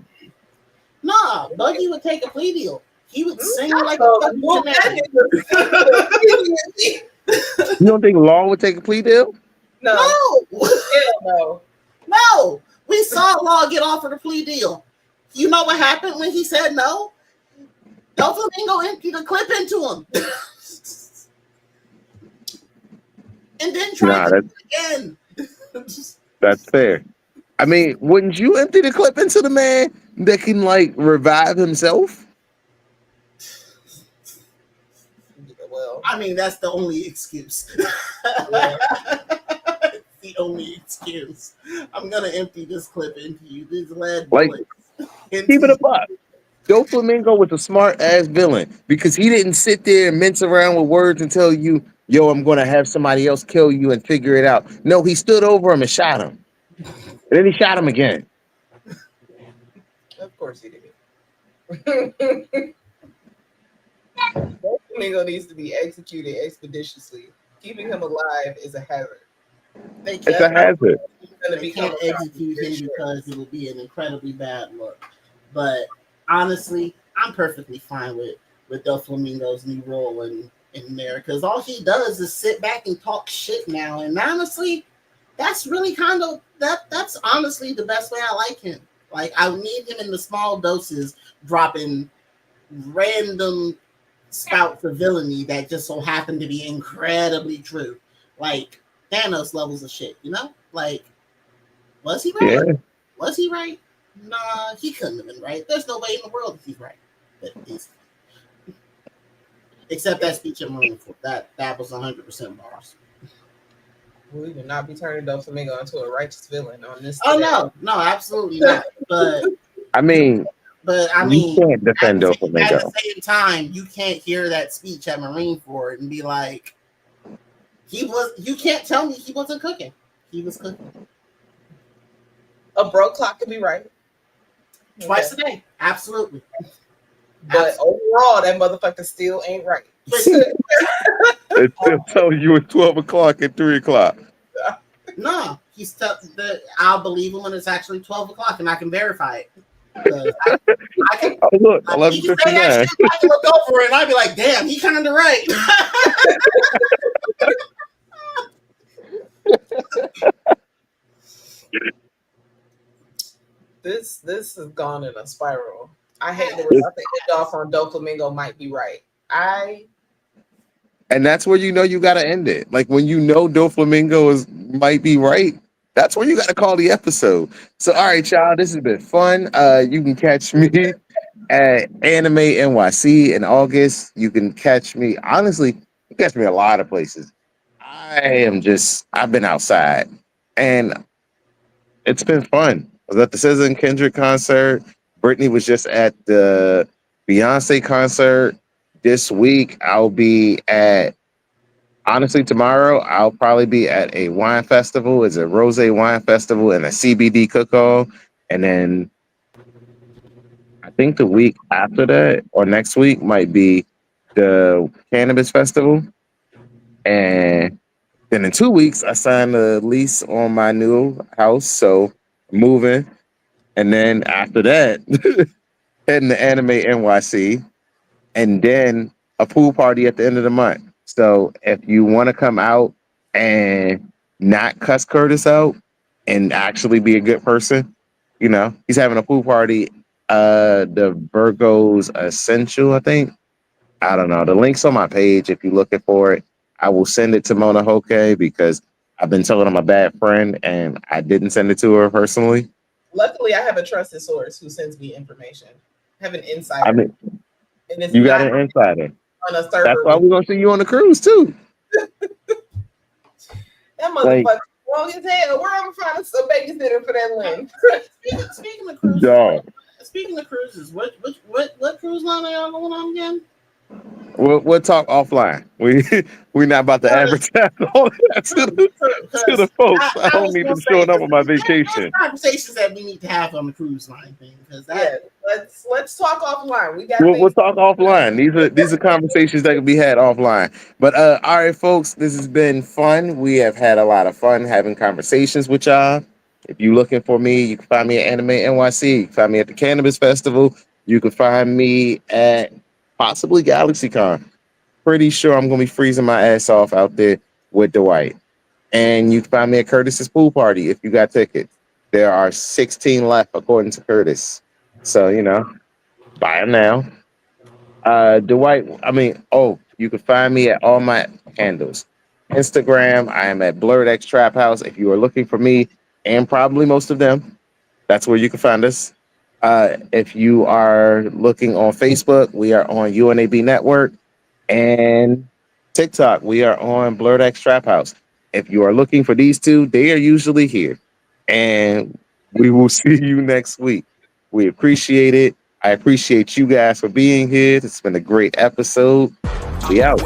Nah, Buggy would take a plea deal. He would sing like a So, fucking well, canary. You don't think Law would take a plea deal? No, No, hell no. no. We saw Law get offered a plea deal. You know what happened when he said no? Del Flamingo emptied a clip into him. And then tried to do it again. That's fair. I mean, wouldn't you empty the clip into the man that can like revive himself? Well, I mean, that's the only excuse. yeah. The only excuse. I'm gonna empty this clip into you. These lead Like, bullets. keep it a buck. Joe Flamingo was a smart ass villain because he didn't sit there and mince around with words and tell you, yo, I'm gonna have somebody else kill you and figure it out. No, he stood over him and shot him. And then he shot him again. Of course he did. Flamingo needs to be executed expeditiously. Keeping him alive is a hazard. It's a hazard. They can't execute him because it will be an incredibly bad look. But honestly, I'm perfectly fine with Del Flamingo's new role in there because all he does is sit back and talk shit now. And honestly, that's really kind of that's honestly the best way I like him. Like I need him in the small doses, dropping random spouts of villainy that just so happen to be incredibly true. Like Thanos levels of shit, you know? Like, was he right? Yeah. Was he right? Nah, he couldn't have been right. There's no way in the world that he's right. But except that speech I'm running for. That was 100% bars. We will not be turning Del Flamingo into a righteous villain on this. Oh no, absolutely not. But I mean, you can't defend Del Flamingo. At the same time, you can't hear that speech at Marineford and be like, you can't tell me he wasn't cooking. He was cooking. A broke clock can be right. Twice a day. Absolutely. But overall, that motherfucker still ain't right. It still tell you at 12 o'clock and 3 o'clock. No, I'll believe him when it's actually 12 o'clock and I can verify it. I can, oh, look, he can say that shit, I can look over it and I'd be like, damn, he kind of right. This has gone in a spiral. I hate that we're about to end off on Del Flamingo might be right. And that's where you know you got to end it. Like when you know Del Flamingo might be right, that's where you got to call the episode. So, all right, y'all, this has been fun. You can catch me at Anime NYC in August. You can catch me, honestly, you can catch me a lot of places. I've been outside and it's been fun. I was at the SZA and Kendrick concert. Brittany was just at the Beyonce concert. This week, I'll be tomorrow, I'll probably be at a wine festival. It's a rosé wine festival and a CBD cook-off. And then I think the week after that or next week might be the cannabis festival. And then in 2 weeks, I signed a lease on my new house. So moving. And then after that, heading to Anime NYC. And then a pool party at the end of the month. So if you want to come out and not cuss Curtis out and actually be a good person, you know, he's having a pool party. The Virgo's Essential, I think. I don't know. The link's on my page. If you're looking for it, I will send it to Mona Hoke because I've been told I'm a bad friend and I didn't send it to her personally. Luckily, I have a trusted source who sends me information. I have an insider. I mean, And it's You got not an insider. on a That's server. why we're gonna see you on the cruise too. That Like, motherfucker wrong as hell. Where I'm gonna find a babysitter for that land? Speaking of cruises, dog. speaking of cruises, what cruise line are y'all going on again? We'll talk offline. We're not about to advertise all that to the folks. I don't need them showing up on my vacation. Conversations that we need to have on the cruise line thing, because let's talk offline. We got. We'll talk offline. These are conversations that can be had offline. But all right, folks, this has been fun. We have had a lot of fun having conversations with y'all. If you're looking for me, you can find me at Anime NYC. You can find me at the Cannabis Festival. You can find me at possibly GalaxyCon. Pretty sure I'm gonna be freezing my ass off out there with Dwight. And you can find me at Curtis's pool party if you got tickets. There are 16 left according to Curtis. So buy them now. Dwight, you can find me at all my handles. Instagram, I am at BlerdxTrapHouse. If you are looking for me, and probably most of them, that's where you can find us. If you are looking on Facebook, we are on UNAB Network, and TikTok, we are on BlerdxTrapHouse. If you are looking for these two, they are usually here. And we will see you next week. We appreciate it. I appreciate you guys for being here. It's been a great episode. We out.